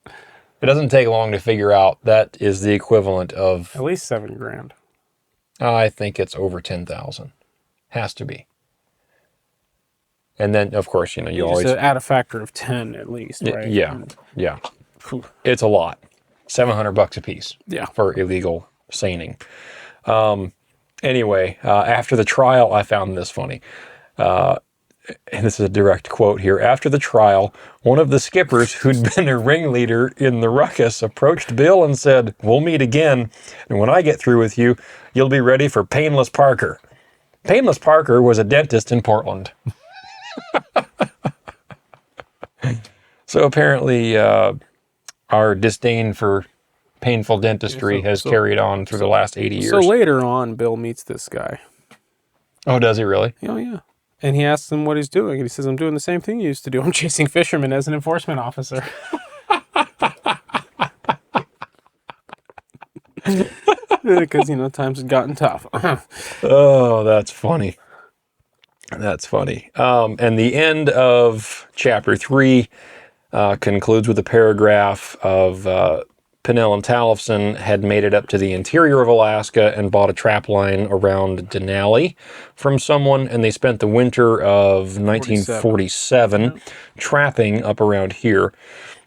It doesn't take long to figure out that is the equivalent of, At least $7,000. I think it's over 10,000. Has to be. And then, of course, you always just add a factor of 10 at least, right? Yeah. It's a lot. $700 a piece. Yeah. For illegal seining. Anyway, after the trial, I found this funny. And this is a direct quote here. After the trial, one of the skippers who'd been a ringleader in the ruckus approached Bill and said, "We'll meet again. And when I get through with you, you'll be ready for Painless Parker." Painless Parker was a dentist in Portland. So apparently our disdain for painful dentistry has carried on through the last 80 years. So later on, Bill meets this guy. Oh, does he really? Oh, yeah. And he asks him what he's doing. And he says, "I'm doing the same thing you used to do. I'm chasing fishermen as an enforcement officer." Because, times had gotten tough. Oh, that's funny. That's funny. And the end of chapter 3 concludes with a paragraph of Pinnell and Talifson had made it up to the interior of Alaska and bought a trap line around Denali from someone, and they spent the winter of 1947 trapping up around here.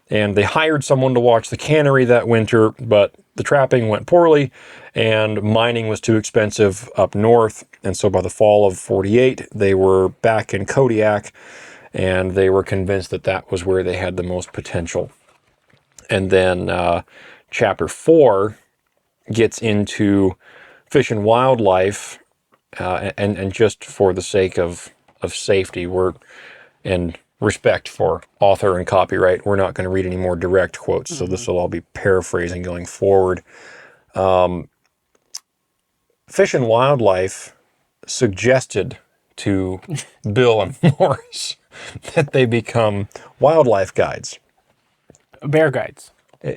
And they hired someone to watch the cannery that winter, but the trapping went poorly, and mining was too expensive up north. And so by the fall of 48, they were back in Kodiak, and they were convinced that that was where they had the most potential. And then chapter 4 gets into fish and wildlife, and just for the sake of safety, and respect for author and copyright, we're not going to read any more direct quotes, so this will all be paraphrasing going forward. Fish and Wildlife suggested to Bill and Morris that they become wildlife guides. Bear guides.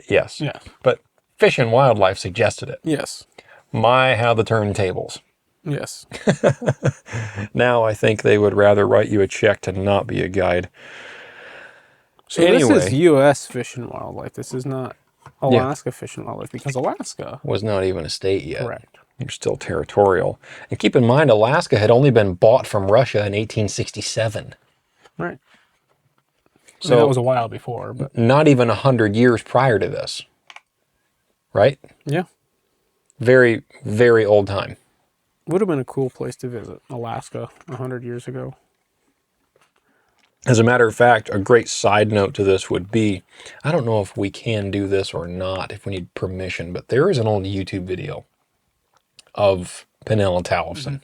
Yes. Yeah. But Fish and Wildlife suggested it. Yes. My, how the turntables. Yes. Now I think they would rather write you a check to not be a guide. So anyway, this is U.S. Fish and Wildlife. This is not Alaska Fish and Wildlife, because Alaska was not even a state yet. Correct. You're still territorial. And keep in mind, Alaska had only been bought from Russia in 1867. Right. So that was a while before, but not even 100 years prior to this. Right? Yeah. Very, very old time. Would have been a cool place to visit, Alaska, 100 years ago. As a matter of fact, a great side note to this would be, I don't know if we can do this or not, if we need permission, but there is an old YouTube video of Pinnell and Talifson.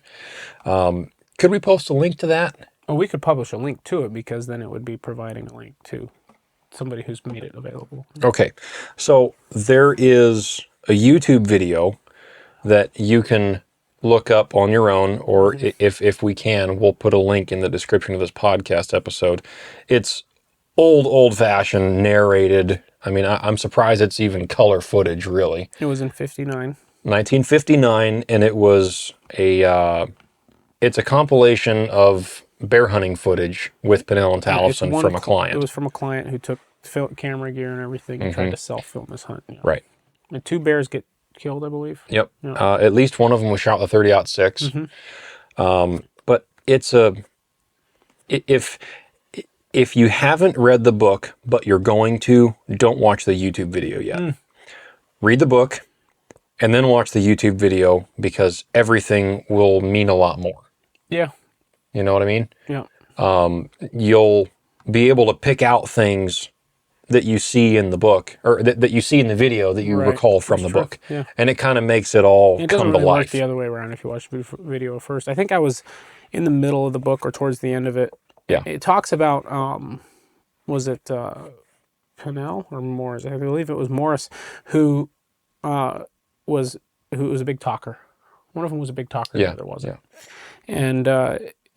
Could we post a link to that? Well, we could publish a link to it because then it would be providing a link to somebody who's made it available. Okay, so there is a YouTube video that you can look up on your own, or if we can, we'll put a link in the description of this podcast episode. It's old-fashioned, narrated. I mean, I'm surprised it's even color footage, really. It was in 59. 1959, and it was it's a compilation of bear hunting footage with Pinnell and Talifson from a client. It was from a client who took camera gear and everything and tried to self-film his hunt. Right. And 2 bears get killed, I believe. Yep. Yeah. At least one of them was shot with a 30-06. But it's if you haven't read the book, but you're going to, don't watch the YouTube video yet. Read the book and then watch the YouTube video, because everything will mean a lot more. Yeah. You know what I mean? Yeah. You'll be able to pick out things that you see in the book, or that you see in the video that you recall from the book. Yeah. And it kind of makes it all it come doesn't to really life. work the other way around if you watch the video first. I think I was in the middle of the book or towards the end of it. Yeah. It talks about, was it Pinnell or Morris? I believe it was Morris who was a big talker. One of them was a big talker, the other wasn't. Yeah. And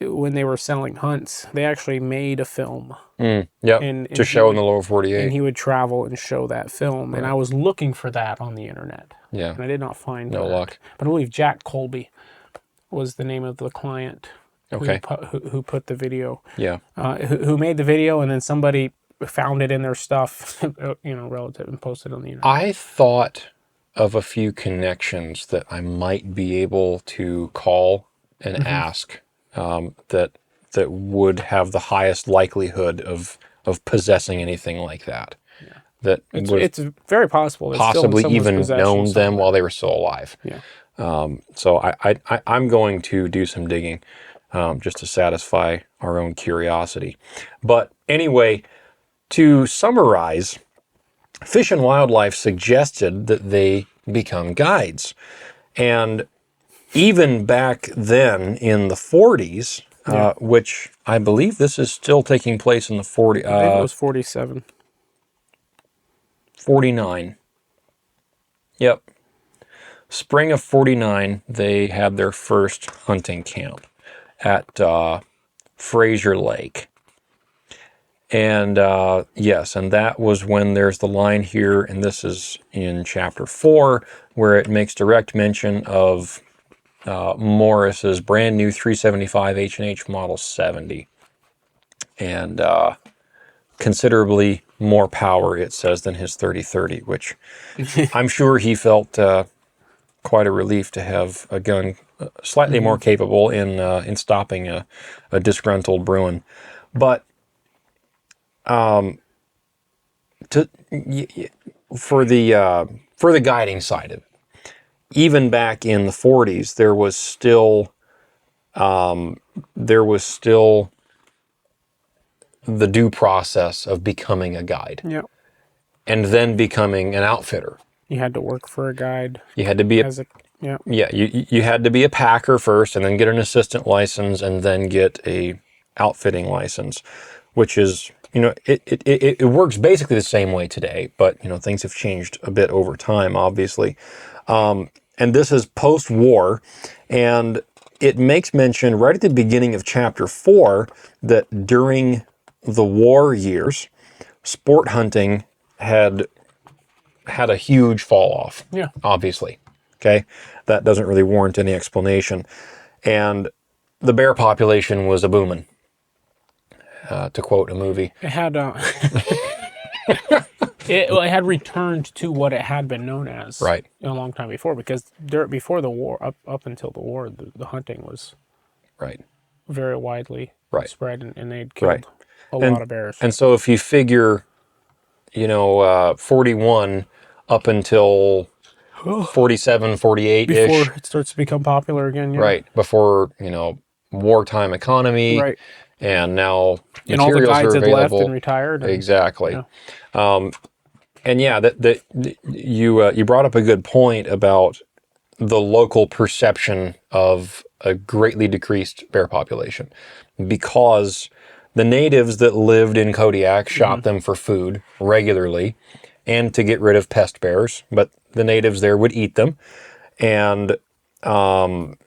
when they were selling hunts, they actually made a film. Yeah, to show in the lower 48. And he would travel and show that film. And I was looking for that on the internet. Yeah. And I did not find no that. luck. But I believe Jack Colby was the name of the client who put the video. Yeah. Who made the video, and then somebody found it in their stuff, relative, and posted on the internet. I thought of a few connections that I might be able to call and ask that would have the highest likelihood of possessing anything like that. Yeah. That it's very possible. Possibly even known them while they were still alive. Yeah. So I'm going to do some digging just to satisfy our own curiosity. But anyway, to summarize, Fish and Wildlife suggested that they become guides. And even back then in the 40s, which I believe this is still taking place in the 40s. I think it was 47. 49. Yep. Spring of 49, they had their first hunting camp at Fraser Lake. And yes, and that was when there's the line here, and this is in chapter 4, where it makes direct mention of Morris's brand new 375 H&H Model 70. And considerably more power, it says, than his 30-30, which I'm sure he felt quite a relief to have a gun slightly more capable in stopping a disgruntled Bruin. But for the guiding side of it, even back in the 40s, there was still the due process of becoming a guide. Yeah. And then becoming an outfitter. You had to work for a guide. You had to be you had to be a packer first, and then get an assistant license, and then get a outfitting license, which is, it works basically the same way today, but things have changed a bit over time, obviously. And this is post-war, and it makes mention right at the beginning of chapter 4 that during the war years, sport hunting had a huge fall off. Yeah. Obviously. Okay. That doesn't really warrant any explanation. And the bear population was a booming, to quote a movie. It had it had returned to what it had been known as right a long time before, because before the war, up until the war, the hunting was right very widely spread, and they'd killed a lot of bears. And so if you figure, 41 up until 47, 48-ish. Before it starts to become popular again. Yeah. Right. Before, wartime economy. Right. and now And all the materials guides are had left and available. retired. And, Exactly. yeah. And yeah, you brought up a good point about the local perception of a greatly decreased bear population, because the natives that lived in Kodiak shot them for food regularly and to get rid of pest bears, but the natives there would eat them. And the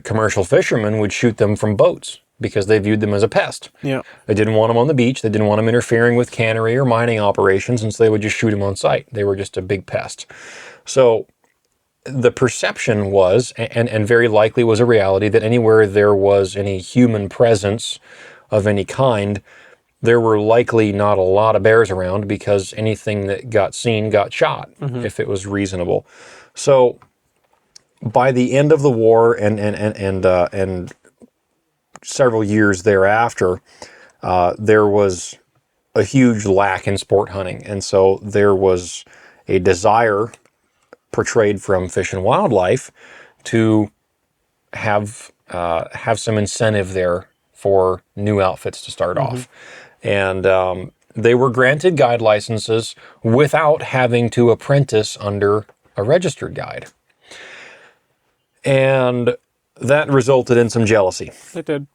commercial fishermen would shoot them from boats because they viewed them as a pest. Yeah. They didn't want them on the beach. They didn't want them interfering with cannery or mining operations, and so they would just shoot them on sight. They were just a big pest. So the perception was, and very likely was a reality, that anywhere there was any human presence of any kind, there were likely not a lot of bears around, because anything that got seen got shot if it was reasonable. So by the end of the war and several years thereafter, there was a huge lack in sport hunting, and so there was a desire portrayed from Fish and Wildlife to have some incentive there for new outfits to start off, and they were granted guide licenses without having to apprentice under a registered guide, and that resulted in some jealousy It did.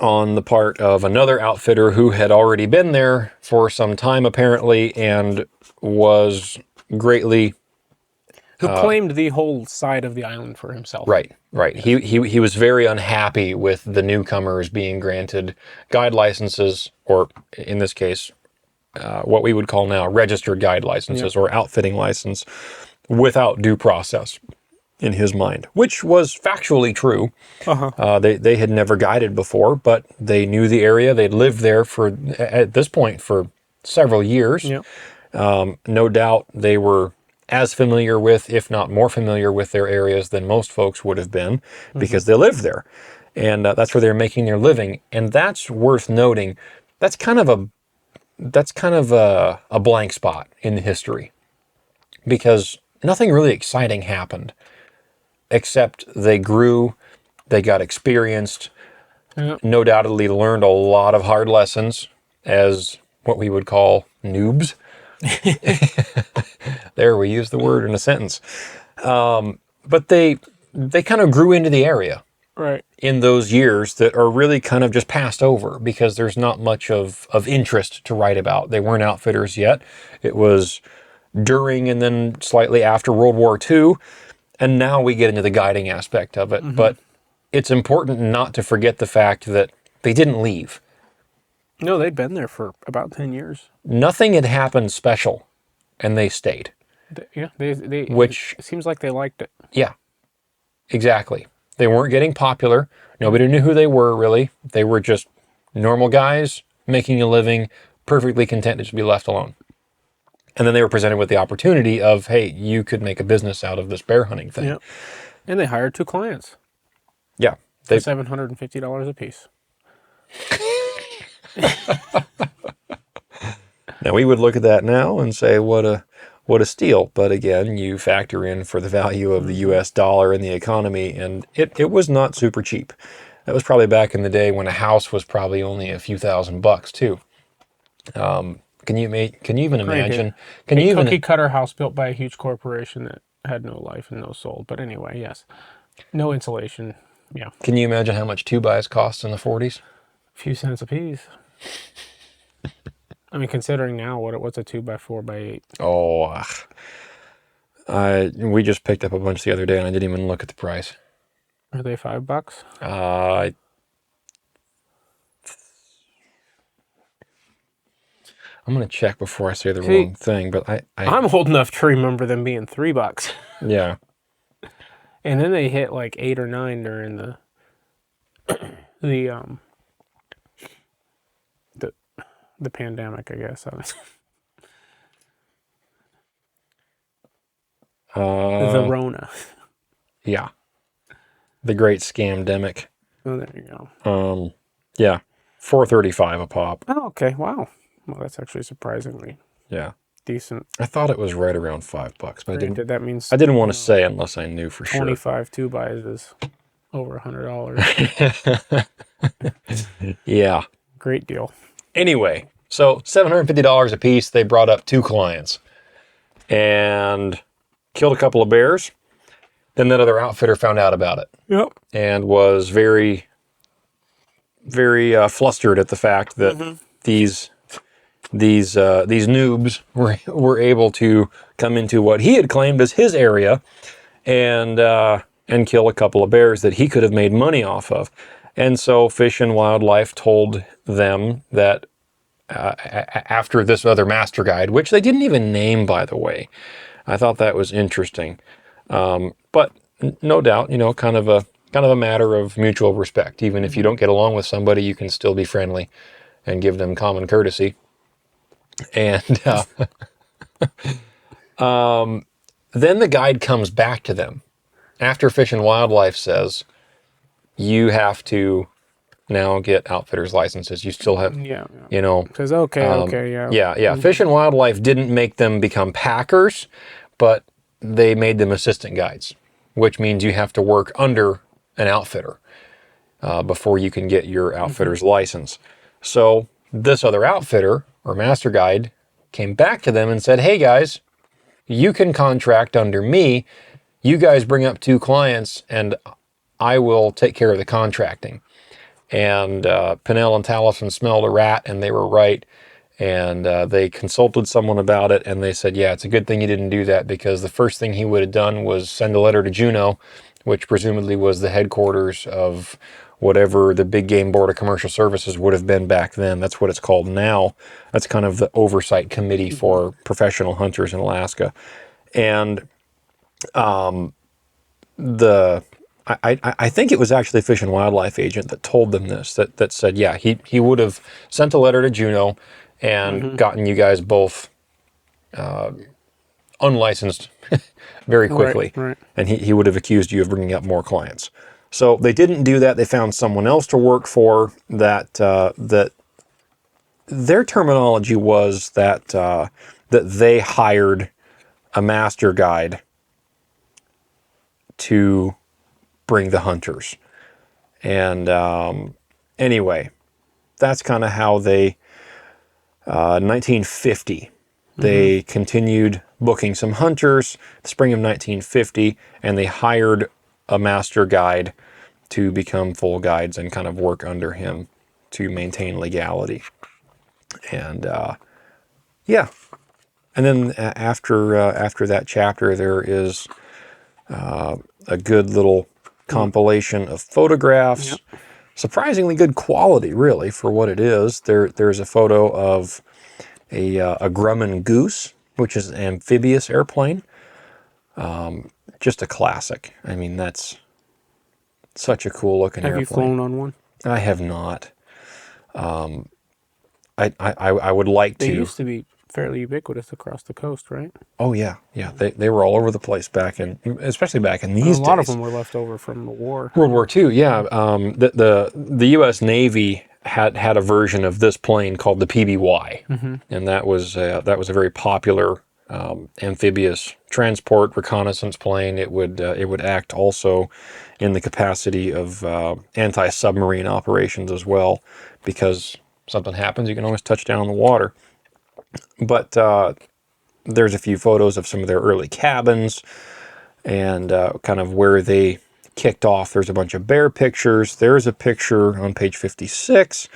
on the part of another outfitter who had already been there for some time apparently, and was greatly Who claimed the whole side of the island for himself. right. He was very unhappy with the newcomers being granted guide licenses, or in this case, what we would call now registered guide licenses or outfitting license, without due process in his mind, which was factually true. They had never guided before, but they knew the area. They'd lived there for, at this point, for several years. Yeah. No doubt they were as familiar with, if not more familiar with, their areas than most folks would have been, because they lived there. And that's where they're making their living. And that's worth noting. That's kind of a blank spot in the history, because nothing really exciting happened, except they grew, they got experienced, no doubtedly learned a lot of hard lessons as what we would call noobs. There, we use the word in a sentence. But they kind of grew into the area Right. in those years that are really kind of just passed over, because there's not much of interest to write about. They weren't outfitters yet. It was during and then slightly after World War II. And now we get into the guiding aspect of it. But it's important not to forget the fact that they didn't leave. No, they'd been there for about 10 years. Nothing had happened special, and they stayed. Which it seems like they liked it. Yeah, exactly. They weren't getting popular. Nobody knew who they were, really. They were just normal guys making a living, perfectly content to just be left alone. And then they were presented with the opportunity of, hey, you could make a business out of this bear hunting thing. Yeah. And they hired 2 clients. Yeah. For $750 a piece. Now, we would look at that now and say, what a steal. But again, you factor in for the value of the U.S. dollar and the economy, and it was not super cheap. That was probably back in the day when a house was probably only a few $1,000s too. Can you even imagine? Can you even cookie cutter house built by a huge corporation that had no life and no soul? But anyway, yes, no insulation. Yeah. Can you imagine how much 2-bys cost in the 40s? A few cents a piece. I mean, considering now what's a 2x4x8? Oh, we just picked up a bunch the other day, and I didn't even look at the price. Are they $5? I'm gonna check before I say the wrong thing, but I'm old enough to remember them being $3. Yeah. And then they hit like 8 or 9 during the pandemic, I guess. The Rona. Yeah. The great scamdemic. Oh, there you go. Yeah. $4.35 a pop. Oh, okay. Wow. Well, that's actually surprisingly decent. I thought it was right around $5, but That means I didn't want to say unless I knew for sure. 25 2-bys is over $100. Yeah. Great deal. Anyway, so $750 a piece. They brought up 2 clients and killed a couple of bears. Then that other outfitter found out about it. Yep. And was very, very flustered at the fact that these noobs were able to come into what he had claimed as his area and kill a couple of bears that he could have made money off of. And so Fish and Wildlife told them that after this other master guide, which they didn't even name, by the way, I thought that was interesting. But no doubt, kind of a matter of mutual respect. Even if you don't get along with somebody, you can still be friendly and give them common courtesy. And then the guide comes back to them after Fish and Wildlife says, you have to now get outfitters licenses. You still have, Says, okay, yeah. Yeah. Fish and Wildlife didn't make them become packers, but they made them assistant guides, which means you have to work under an outfitter before you can get your outfitter's license. So this other outfitter or master guide came back to them and said, hey guys, you can contract under me. You guys bring up 2 clients and I will take care of the contracting. And Pinnell and Talifson smelled a rat, and they were right. And they consulted someone about it, and they said, yeah, it's a good thing you didn't do that, because the first thing he would have done was send a letter to Juneau, which presumably was the headquarters of whatever the Big Game Board of Commercial Services would have been back then. That's what it's called now. That's kind of the oversight committee for professional hunters in Alaska. And I think it was actually a Fish and Wildlife agent that told them this, that said, yeah, he would have sent a letter to Juneau and gotten you guys both unlicensed very quickly. Right. And he would have accused you of bringing up more clients. So they didn't do that. They found someone else to work for that their terminology was that they hired a master guide to bring the hunters. And anyway, that's kind of how they, 1950, they continued booking some hunters, the spring of 1950, and they hired a master guide to become full guides and kind of work under him to maintain legality. And yeah. And then after that chapter, there is a good little compilation of photographs. Yep. Surprisingly good quality, really, for what it is. There's a photo of a Grumman goose, which is an amphibious airplane. Just a classic. I mean, that's such a cool looking airplane. Have you flown on one? I have not. I would like to. They used to be fairly ubiquitous across the coast, right? Oh yeah. They were all over the place especially back in these days. A lot of them were left over from the war. World War II, yeah. The U.S. Navy had a version of this plane called the PBY, and that was a very popular amphibious transport reconnaissance plane. It would act also in the capacity of anti-submarine operations as well, because something happens, you can always touch down on the water. But there's a few photos of some of their early cabins and kind of where they kicked off. There's a bunch of bear pictures. There's a picture on page 56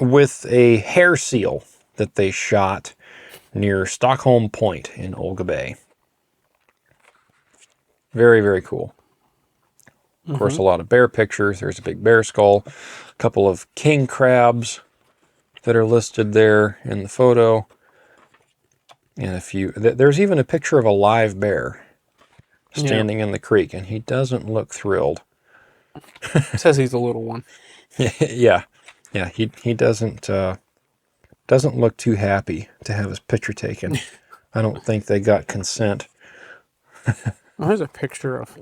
with a hair seal that they shot near Stockholm Point in Olga Bay. Very, very cool. Of course, a lot of bear pictures. There's a big bear skull, a couple of king crabs that are listed there in the photo, and a few. There's even a picture of a live bear standing in the creek, and he doesn't look thrilled. Says he's a little one. Yeah. He doesn't look too happy to have his picture taken. I don't think they got consent. Well, here's a picture of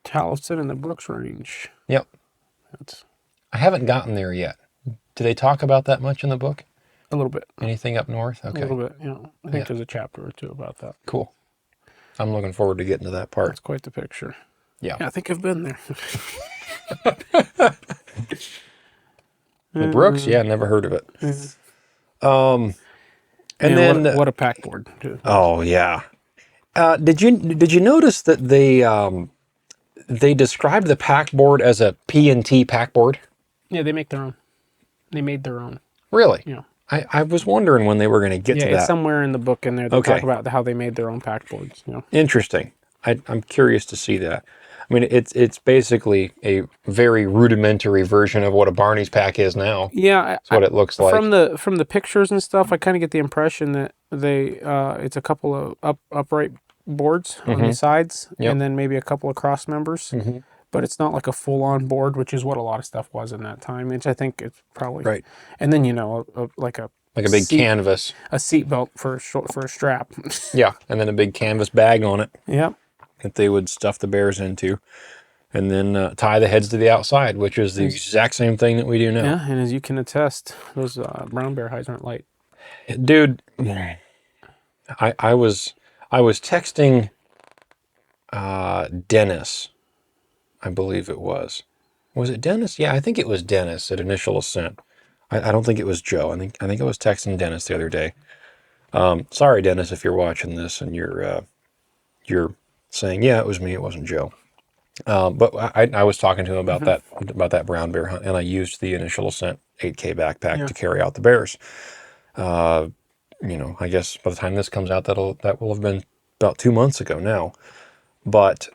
Talifson in the Brooks Range. Yep. I haven't gotten there yet. Do they talk about that much in the book? A little bit. Anything up north? Okay. A little bit, yeah. I think there's a chapter or two about that. Cool. I'm looking forward to getting to that part. That's quite the picture. Yeah. I think I've been there. The Brooks, yeah, never heard of it. And Man, then, what a pack board. Too. oh yeah. Did you notice that they described the pack board as a P&T pack board? Yeah, they make their own. They made their own. Really? Yeah. I was wondering when they were going to get Yeah, to it's that. somewhere in the book in there. They Okay. talk about how they made their own pack boards. You know. Interesting. I'm curious to see that. I mean, it's basically a very rudimentary version of what a Barney's pack is now. Yeah, That's what it looks like. from the pictures and stuff, I kind of get the impression that it's a couple of upright boards on the sides, Yep. and then maybe a couple of cross members. But it's not like a full on board, which is what a lot of stuff was in that time. Which I think it's probably Right. And then like a big canvas. a seat belt for a strap. Yeah, and then a big canvas bag on it Yep. that they would stuff the bears into, and then tie the heads to the outside, which is the exact same thing that we do now. Yeah, and as you can attest, those brown bear hides aren't light. Dude, I was texting Dennis, I believe it was. Was it Dennis? Yeah, I think it was Dennis at Initial Ascent. I don't think it was Joe. I think I was texting Dennis the other day. Sorry, Dennis, if you're watching this and you're saying, yeah, it was me, it wasn't Joe. But I was talking to him about that brown bear hunt, and I used the Initial Ascent 8K backpack to carry out the bears. I guess by the time this comes out, that will have been about 2 months ago now. But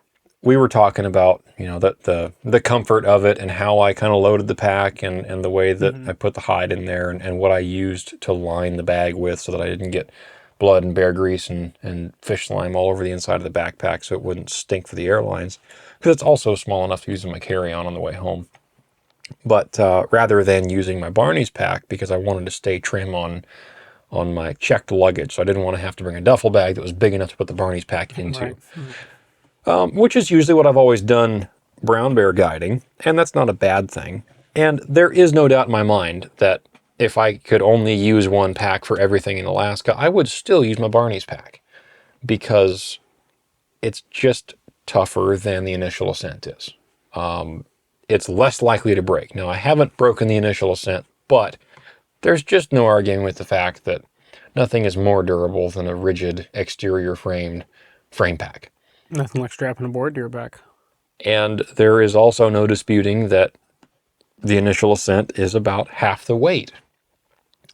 we were talking about, the comfort of it and how I kind of loaded the pack and the way that I put the hide in there and what I used to line the bag with so that I didn't get blood and bear grease and fish slime all over the inside of the backpack so it wouldn't stink for the airlines. Because it's also small enough to use in my carry-on the way home. But rather than using my Barney's pack, because I wanted to stay trim on my checked luggage, so I didn't want to have to bring a duffel bag that was big enough to put the Barney's pack into. Right. Which is usually what I've always done brown bear guiding, and that's not a bad thing. And there is no doubt in my mind that if I could only use one pack for everything in Alaska, I would still use my Barney's pack, because it's just tougher than the Initial Ascent is. It's less likely to break. Now, I haven't broken the Initial Ascent, but there's just no arguing with the fact that nothing is more durable than a rigid exterior frame pack. Nothing like strapping a board to your back. And there is also no disputing that the Initial Ascent is about half the weight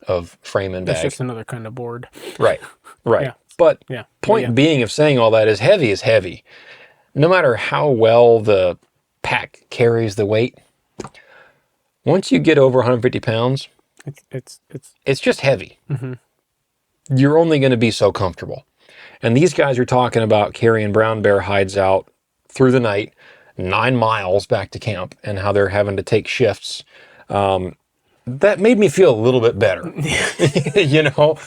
of frame and bag. It's just another kind of board. Right. Yeah. But point being of saying all that is heavy. No matter how well the pack carries the weight, once you get over 150 pounds, it's just heavy. You're only going to be so comfortable. And these guys are talking about carrying brown bear hides out through the night, 9 miles back to camp, and how they're having to take shifts. That made me feel a little bit better,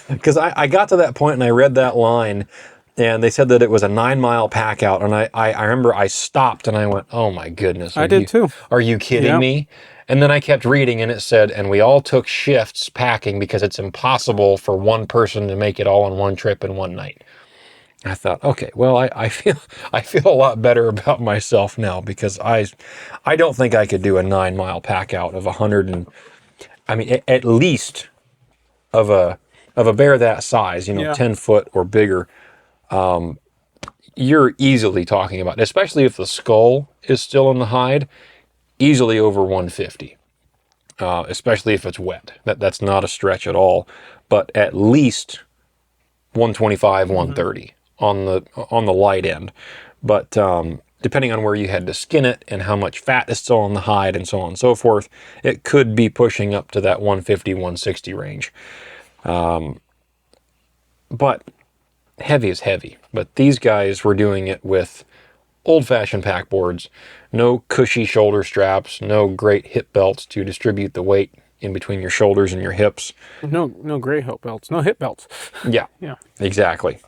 because I got to that point and I read that line, and they said that it was a 9-mile pack out, and I remember I stopped and I went, oh my goodness. I did too. Are you kidding me? And then I kept reading, and it said, and we all took shifts packing because it's impossible for one person to make it all on one trip in one night. I thought, okay, well, I feel a lot better about myself now, because I don't think I could do a 9-mile pack out of 100 and, I mean, at least of a bear that size, 10 foot or bigger. You're easily talking about, especially if the skull is still in the hide, easily over 150. Especially if it's wet. That's not a stretch at all, but at least 125, 130 on the light end. But depending on where you had to skin it and how much fat is still on the hide and so on and so forth, it could be pushing up to that 150, 160 range. But heavy is heavy. But these guys were doing it with old-fashioned pack boards, no cushy shoulder straps, no great hip belts to distribute the weight in between your shoulders and your hips. No gray hip belts, no hip belts. Yeah, exactly.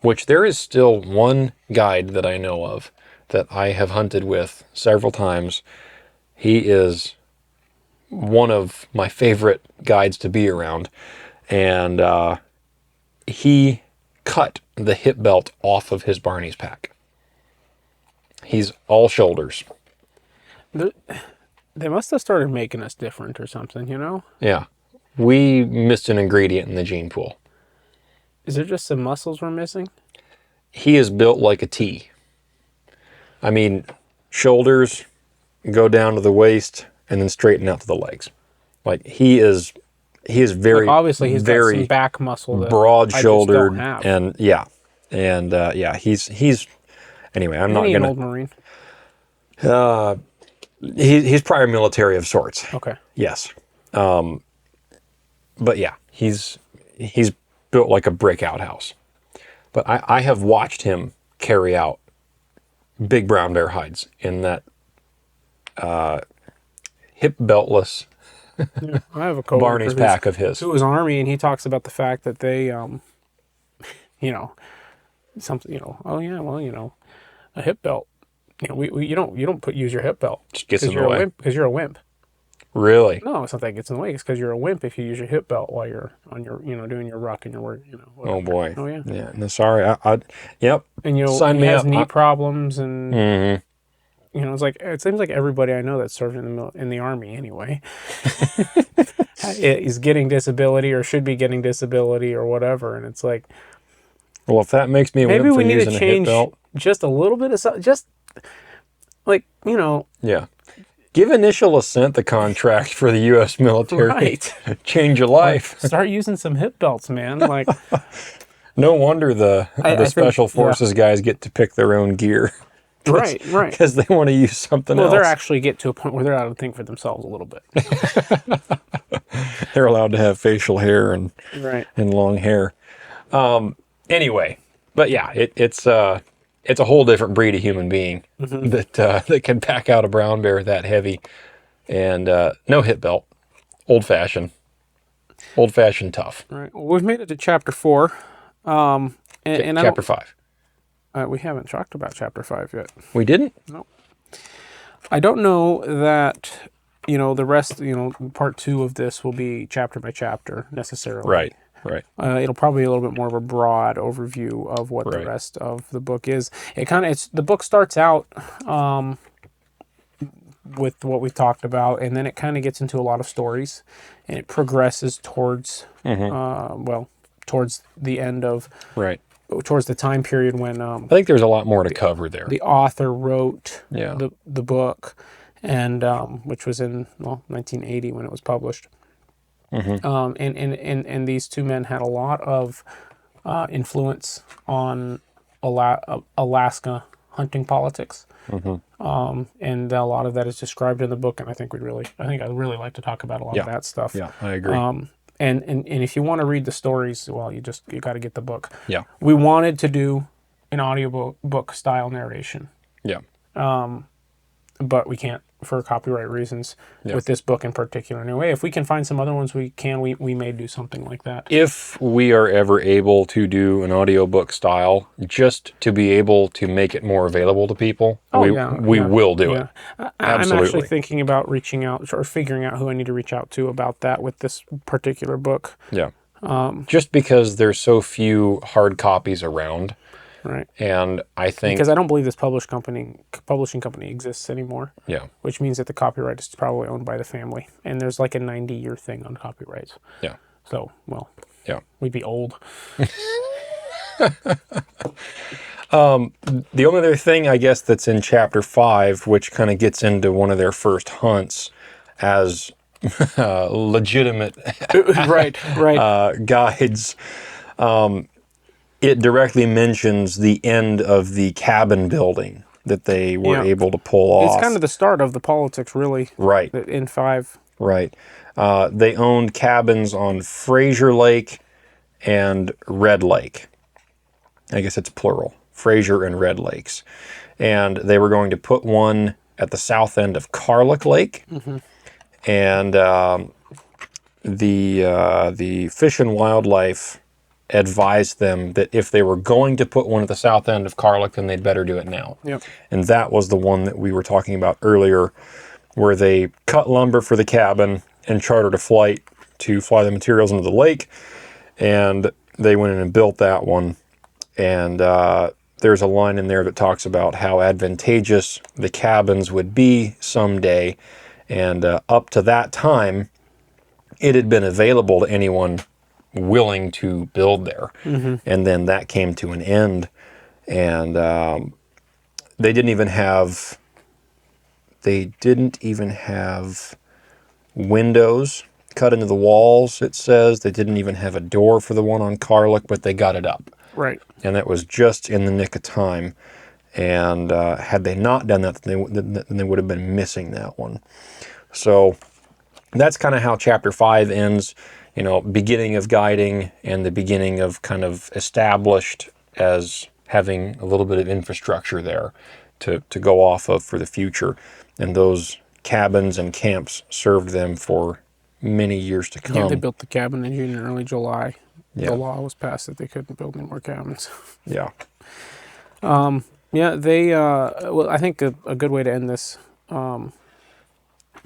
Which there is still one guide that I know of that I have hunted with several times. He is one of my favorite guides to be around, and he cut the hip belt off of his Barney's pack. He's all shoulders. They must have started making us different or something, you know? Yeah. We missed an ingredient in the gene pool. Is there just some muscles we're missing? He is built like a T. I mean, shoulders go down to the waist and then straighten out to the legs. Like he is very, Like obviously he's very got some back muscle that broad-shouldered, I just don't have. and yeah, he's anyway. I'm Isn't not he an gonna. old Marine? He's prior military of sorts. Okay. Yes, but yeah, he's built like a brick outhouse. But I have watched him carry out big brown bear hides in that hip beltless Yeah. I have a coworker Barney's pack of his. who was Army, and he talks about the fact that they, you know, something, oh yeah, well, a hip belt. You don't use your hip belt Just gets in the you're way. a wimp, because you're a wimp. Really? No, it's not that it gets in the way. It's because you're a wimp if you use your hip belt while you're on your, doing your ruck and your work, whatever. Oh boy. Oh yeah. Yeah. No, sorry. Yep. And Sign he me has up. knee problems, and Mm-hmm. it seems like everybody I know that served in the Army anyway is getting disability or should be getting disability or whatever, and it's like Well, if that makes me a maybe wimp for we need using to a hip change belt, just a little bit of just like yeah. Give initial assent the contract for the U.S. military. Right. Change your life. Start using some hip belts, man. Like No wonder the I think- special forces guys get to pick their own gear. right. Because they want to use something Well, else. they're actually get to a point where they're allowed to think for themselves a little bit. They're allowed to have facial hair and Right. long hair. Anyway, but yeah, it's a whole different breed of human being that can pack out a brown bear that heavy, and no hip belt, old fashioned tough. All right. Well, we've made it to chapter 4. And Chapter 5. we haven't talked about chapter 5 yet. We didn't. I don't know that, the rest, part 2 of this will be chapter by chapter necessarily. Right. It'll probably be a little bit more of a broad overview of what the rest of the book is. The book starts out with what we've talked about, and then it kind of gets into a lot of stories, and it progresses towards, towards the end of, towards the time period when I think there's a lot more to cover there. the author wrote Yeah. the book, and which was in 1980 when it was published. And these two men had a lot of influence on Alaska hunting politics. And a lot of that is described in the book, and I think I'd really like to talk about a lot of that stuff. Yeah, I agree. And if you want to read the stories, well, you got to get the book. Yeah. We wanted to do an audiobook style narration, Yeah. but we can't for copyright reasons with this book in particular. Anyway, if we can find some other ones we may do something like that. If we are ever able to do an audiobook style, just to be able to make it more available to people, we will do it. I'm actually thinking about reaching out or figuring out who I need to reach out to about that with this particular book. Yeah. Just because there's so few hard copies around. Right. And I think... Because I don't believe this publishing company exists anymore. Yeah. Which means that the copyright is probably owned by the family. And there's like a 90-year thing on copyrights. Yeah. So, well, yeah, we'd be old. The only other thing, I guess, that's in chapter 5, which kind of gets into one of their first hunts as legitimate guides, it directly mentions the end of the cabin building that they were able to pull off. It's kind of the start of the politics, really. Right. In 5. Right. They owned cabins on Fraser Lake and Red Lake. I guess it's plural. Fraser and Red Lakes. And they were going to put one at the south end of Kodiak Lake. And the Fish and Wildlife advised them that if they were going to put one at the south end of Kodiak, then they'd better do it now. Yep. And that was the one that we were talking about earlier, where they cut lumber for the cabin and chartered a flight to fly the materials into the lake. And they went in and built that one. And there's a line in there that talks about how advantageous the cabins would be someday. And up to that time, it had been available to anyone willing to build there. And then that came to an end. And they didn't even have windows cut into the walls, it says. They didn't even have a door for the one on Kodiak, but they got it up. Right. And that was just in the nick of time. And had they not done that, then they would have been missing that one. So that's kind of how chapter 5 ends, beginning of guiding and the beginning of kind of established as having a little bit of infrastructure there to go off of for the future. And those cabins and camps served them for many years to come. Yeah, they built the cabin in June and early July. Yeah. The law was passed that they couldn't build any more cabins. Yeah. Yeah, they, well, I think a good way to end this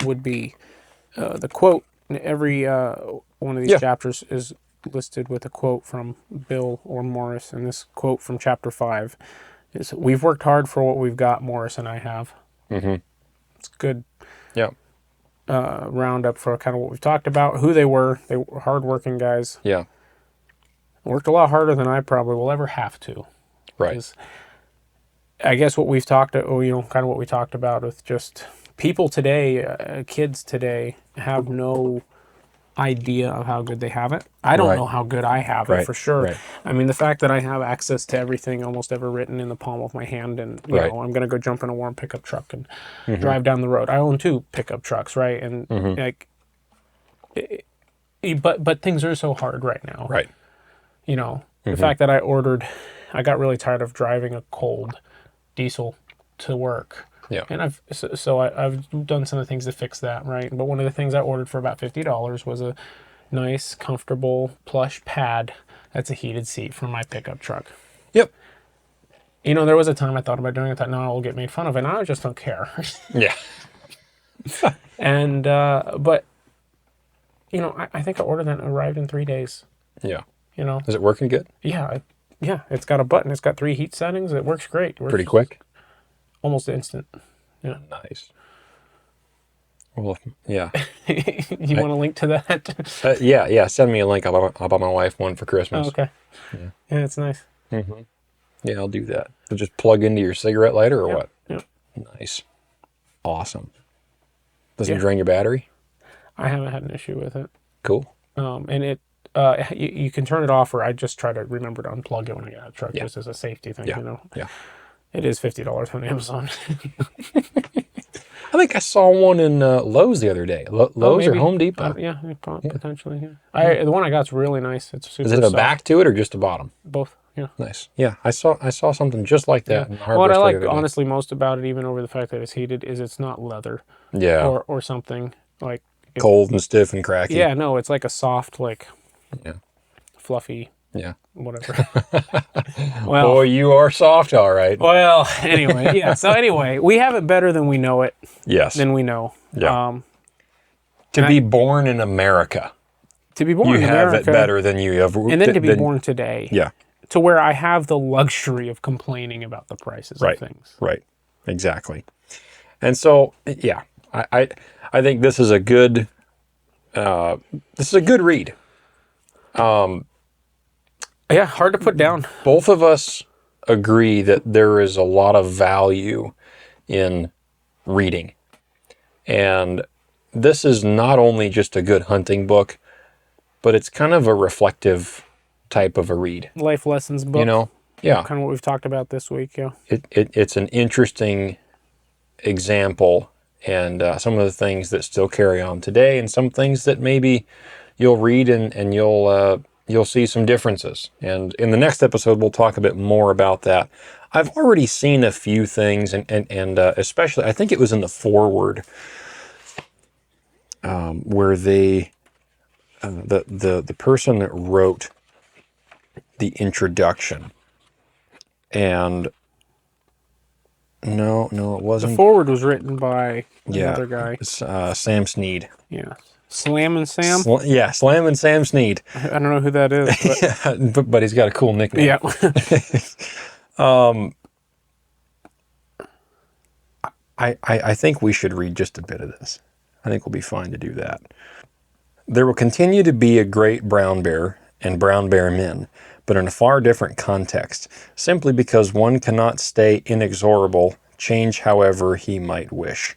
would be the quote. Every one of these chapters is listed with a quote from Bill or Morris, and this quote from chapter 5 is, "We've worked hard for what we've got, Morris and I have." It's good. Yeah. Roundup for kind of what we've talked about, who they were. They were hardworking guys. Yeah. Worked a lot harder than I probably will ever have to. Right. I guess what we've talked, kind of what we talked about with just people today, kids today have no idea of how good they have it. I don't know how good I have it for sure. Right. I mean, the fact that I have access to everything almost ever written in the palm of my hand, and you know, I'm going to go jump in a warm pickup truck and drive down the road. I own 2 pickup trucks, right? And but things are so hard right now. Right. The fact that I got really tired of driving a cold diesel to work. Yeah. And I've done some of the things to fix that, right? But one of the things I ordered for about $50 was a nice, comfortable, plush pad that's a heated seat for my pickup truck. Yep. There was a time I thought about doing it. I thought, no, I'll get made fun of, and I just don't care. Yeah. And but I think I ordered that and it arrived in 3 days. Yeah. Is it working good? Yeah. It's got a button. It's got 3 heat settings. It works great. It works pretty quick. Almost instant. Yeah. Nice. Well, yeah. You want a link to that? Yeah. Send me a link. I'll buy my wife one for Christmas. Oh, okay. Yeah, it's nice. Yeah, I'll do that. So just plug into your cigarette lighter or what? Yep. Nice. Awesome. Does it drain your battery? I haven't had an issue with it. Cool. And it, you can turn it off, or I just try to remember to unplug it when I get out of the truck, just as a safety thing, Yeah. It is $50 on Amazon. I think I saw one in Lowe's the other day. Lowe's or Home Depot? Potentially. Yeah. The one I got's really nice. It's super. Is it a back to it or just a bottom? Both. Yeah. Nice. Yeah, I saw something just like that. In the hardware what I store like the other day. honestly most about it, even over the fact that it's heated, is it's not leather. Yeah. Or something like cold and stiff and cracky. Yeah. No, it's like a soft, fluffy. Yeah. Whatever. Well, boy, you are soft, all right. Well, anyway, yeah. So anyway, we have it better than we know it. Yes. Than we know. Yeah. To be born in America. To be born in America. You have it better than you have. And then to be born today. Yeah. To where I have the luxury of complaining about the prices of things. Right. Exactly. And so, yeah, I think this is a good read. Yeah, hard to put down. Both of us agree that there is a lot of value in reading. And this is not only just a good hunting book, but it's kind of a reflective type of a read. Life lessons book. Yeah. Kind of what we've talked about this week, yeah. It's an interesting example, and some of the things that still carry on today, and some things that maybe you'll read and you'll see some differences. And in the next episode, we'll talk a bit more about that. I've already seen a few things, and especially, I think it was in the foreword, where the person that wrote the introduction, and no, it wasn't. The foreword was written by another guy. Sam Sneed. Yeah. Slam and Sam? Slam and Sam Sneed. I don't know who that is. But, but he's got a cool nickname. Yeah. I think we should read just a bit of this. I think we'll be fine to do that. There will continue to be a great brown bear and brown bear men, but in a far different context, simply because one cannot stay inexorable, change however he might wish.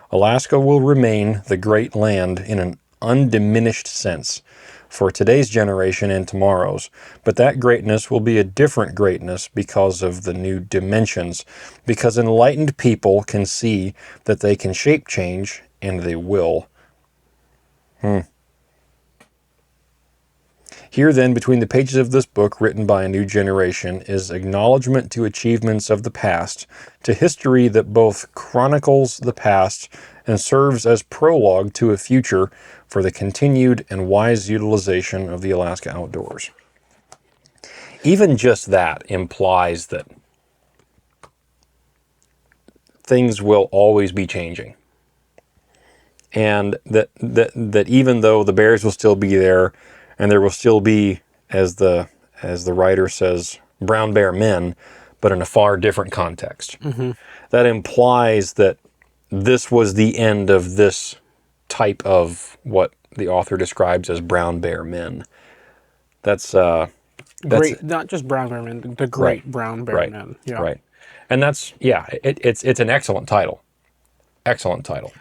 Alaska will remain the great land in an undiminished sense for today's generation and tomorrow's, but that greatness will be a different greatness because of the new dimensions, because enlightened people can see that they can shape change, and they will. Here then, between the pages of this book written by a new generation, is acknowledgement to achievements of the past, to history that both chronicles the past and serves as prologue to a future for the continued and wise utilization of the Alaska outdoors. Even just that implies that things will always be changing. And that even though the bears will still be there, and there will still be, as the writer says, brown bear men, but in a far different context. Mm-hmm. That implies that this was the end of this type of what the author describes as brown bear men. That's great, not just brown bear men, the great brown bear men. Yeah. Right. And that's, it's an excellent title. Excellent title.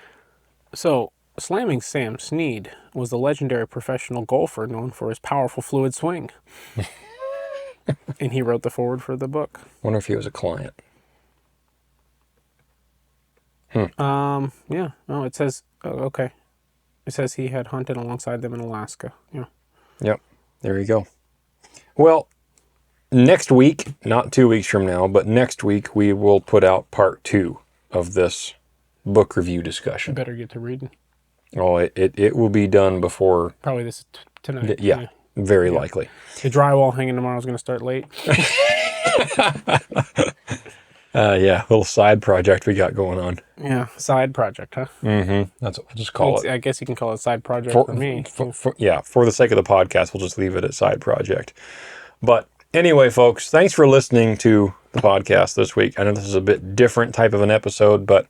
So, Slamming Sam Snead was the legendary professional golfer known for his powerful fluid swing. And he wrote the foreword for the book. Wonder if he was a client. Yeah. No, it says, okay. It says he had hunted alongside them in Alaska. Yeah. Yep. There you go. Well, next week, not 2 weeks from now, but next week we will put out part 2 of this book review discussion. Better get to reading. Oh, it will be done before... Probably this tonight. Yeah, very likely. The drywall hanging tomorrow is going to start late. Yeah, little side project we got going on. Yeah, side project, huh? Mm-hmm. That's what we'll just call it. I guess you can call it side project for me. For the sake of the podcast, we'll just leave it at side project. But anyway, folks, thanks for listening to the podcast this week. I know this is a bit different type of an episode, but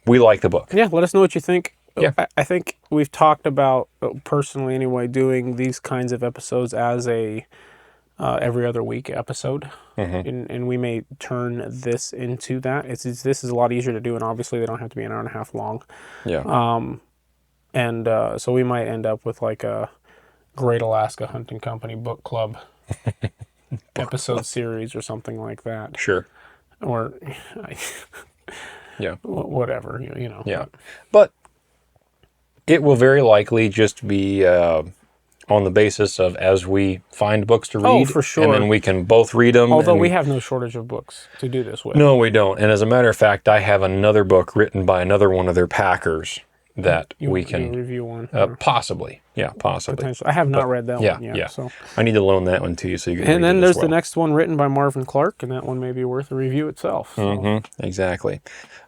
we like the book. Yeah, let us know what you think. Yeah. I think we've talked about, personally anyway, doing these kinds of episodes as a every other week episode. Mm-hmm. And we may turn this into that. This is a lot easier to do, and obviously they don't have to be an hour and a half long. Yeah. So we might end up with like a Great Alaska Hunting Company book club episode series or something like that. Sure. Or... Yeah. Whatever, you know. Yeah. But it will very likely just be on the basis of as we find books to read. Oh, for sure. And then we can both read them. Although we have no shortage of books to do this with. No, we don't. And as a matter of fact, I have another book written by another one of their packers that we can review one. Possibly. Yeah, possibly. Potentially. I have not read that one yet. Yeah. So I need to loan that one to you so you can read it. And then there's as well. the next one written by Marvin Clark, and that one may be worth a review itself. So. Mm-hmm. Exactly.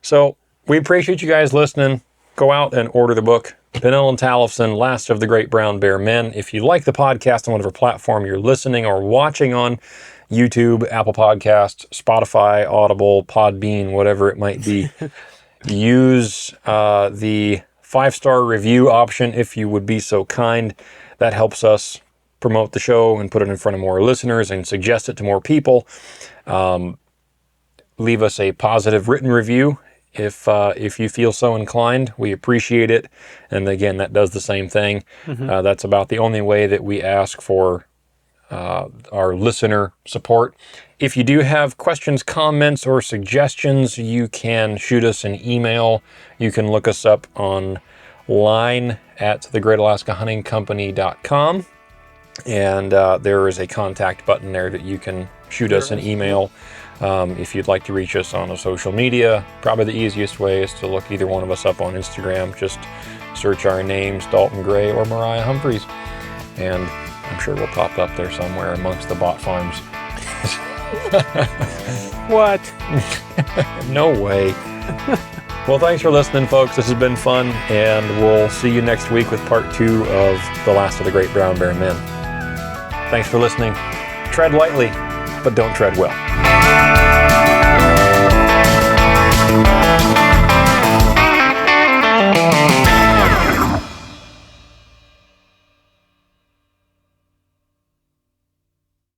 So we appreciate you guys listening. Go out and order the book, Pinnell and Talifson, Last of the Great Brown Bear Men. If you like the podcast on whatever platform you're listening or watching on, YouTube, Apple Podcasts, Spotify, Audible, Podbean, whatever it might be, use the 5-star review option if you would be so kind. That helps us promote the show and put it in front of more listeners and suggest it to more people. Leave us a positive written review if you feel so inclined. We appreciate it. And again, that does the same thing. Mm-hmm. That's about the only way that we ask for our listener support. If you do have questions, comments, or suggestions, you can shoot us an email. You can look us up online at thegreatalaskahuntingcompany.com. And there is a contact button there that you can shoot us an email. If you'd like to reach us on a social media, probably the easiest way is to look either one of us up on Instagram. Just search our names, Dalton Gray or Mariah Humphreys. And I'm sure we'll pop up there somewhere amongst the bot farms. What? No way. Well, thanks for listening, folks. This has been fun, and we'll see you next week with part 2 of The Last of the Great Brown Bear Men. Thanks for listening. Tread lightly. but don't tread well.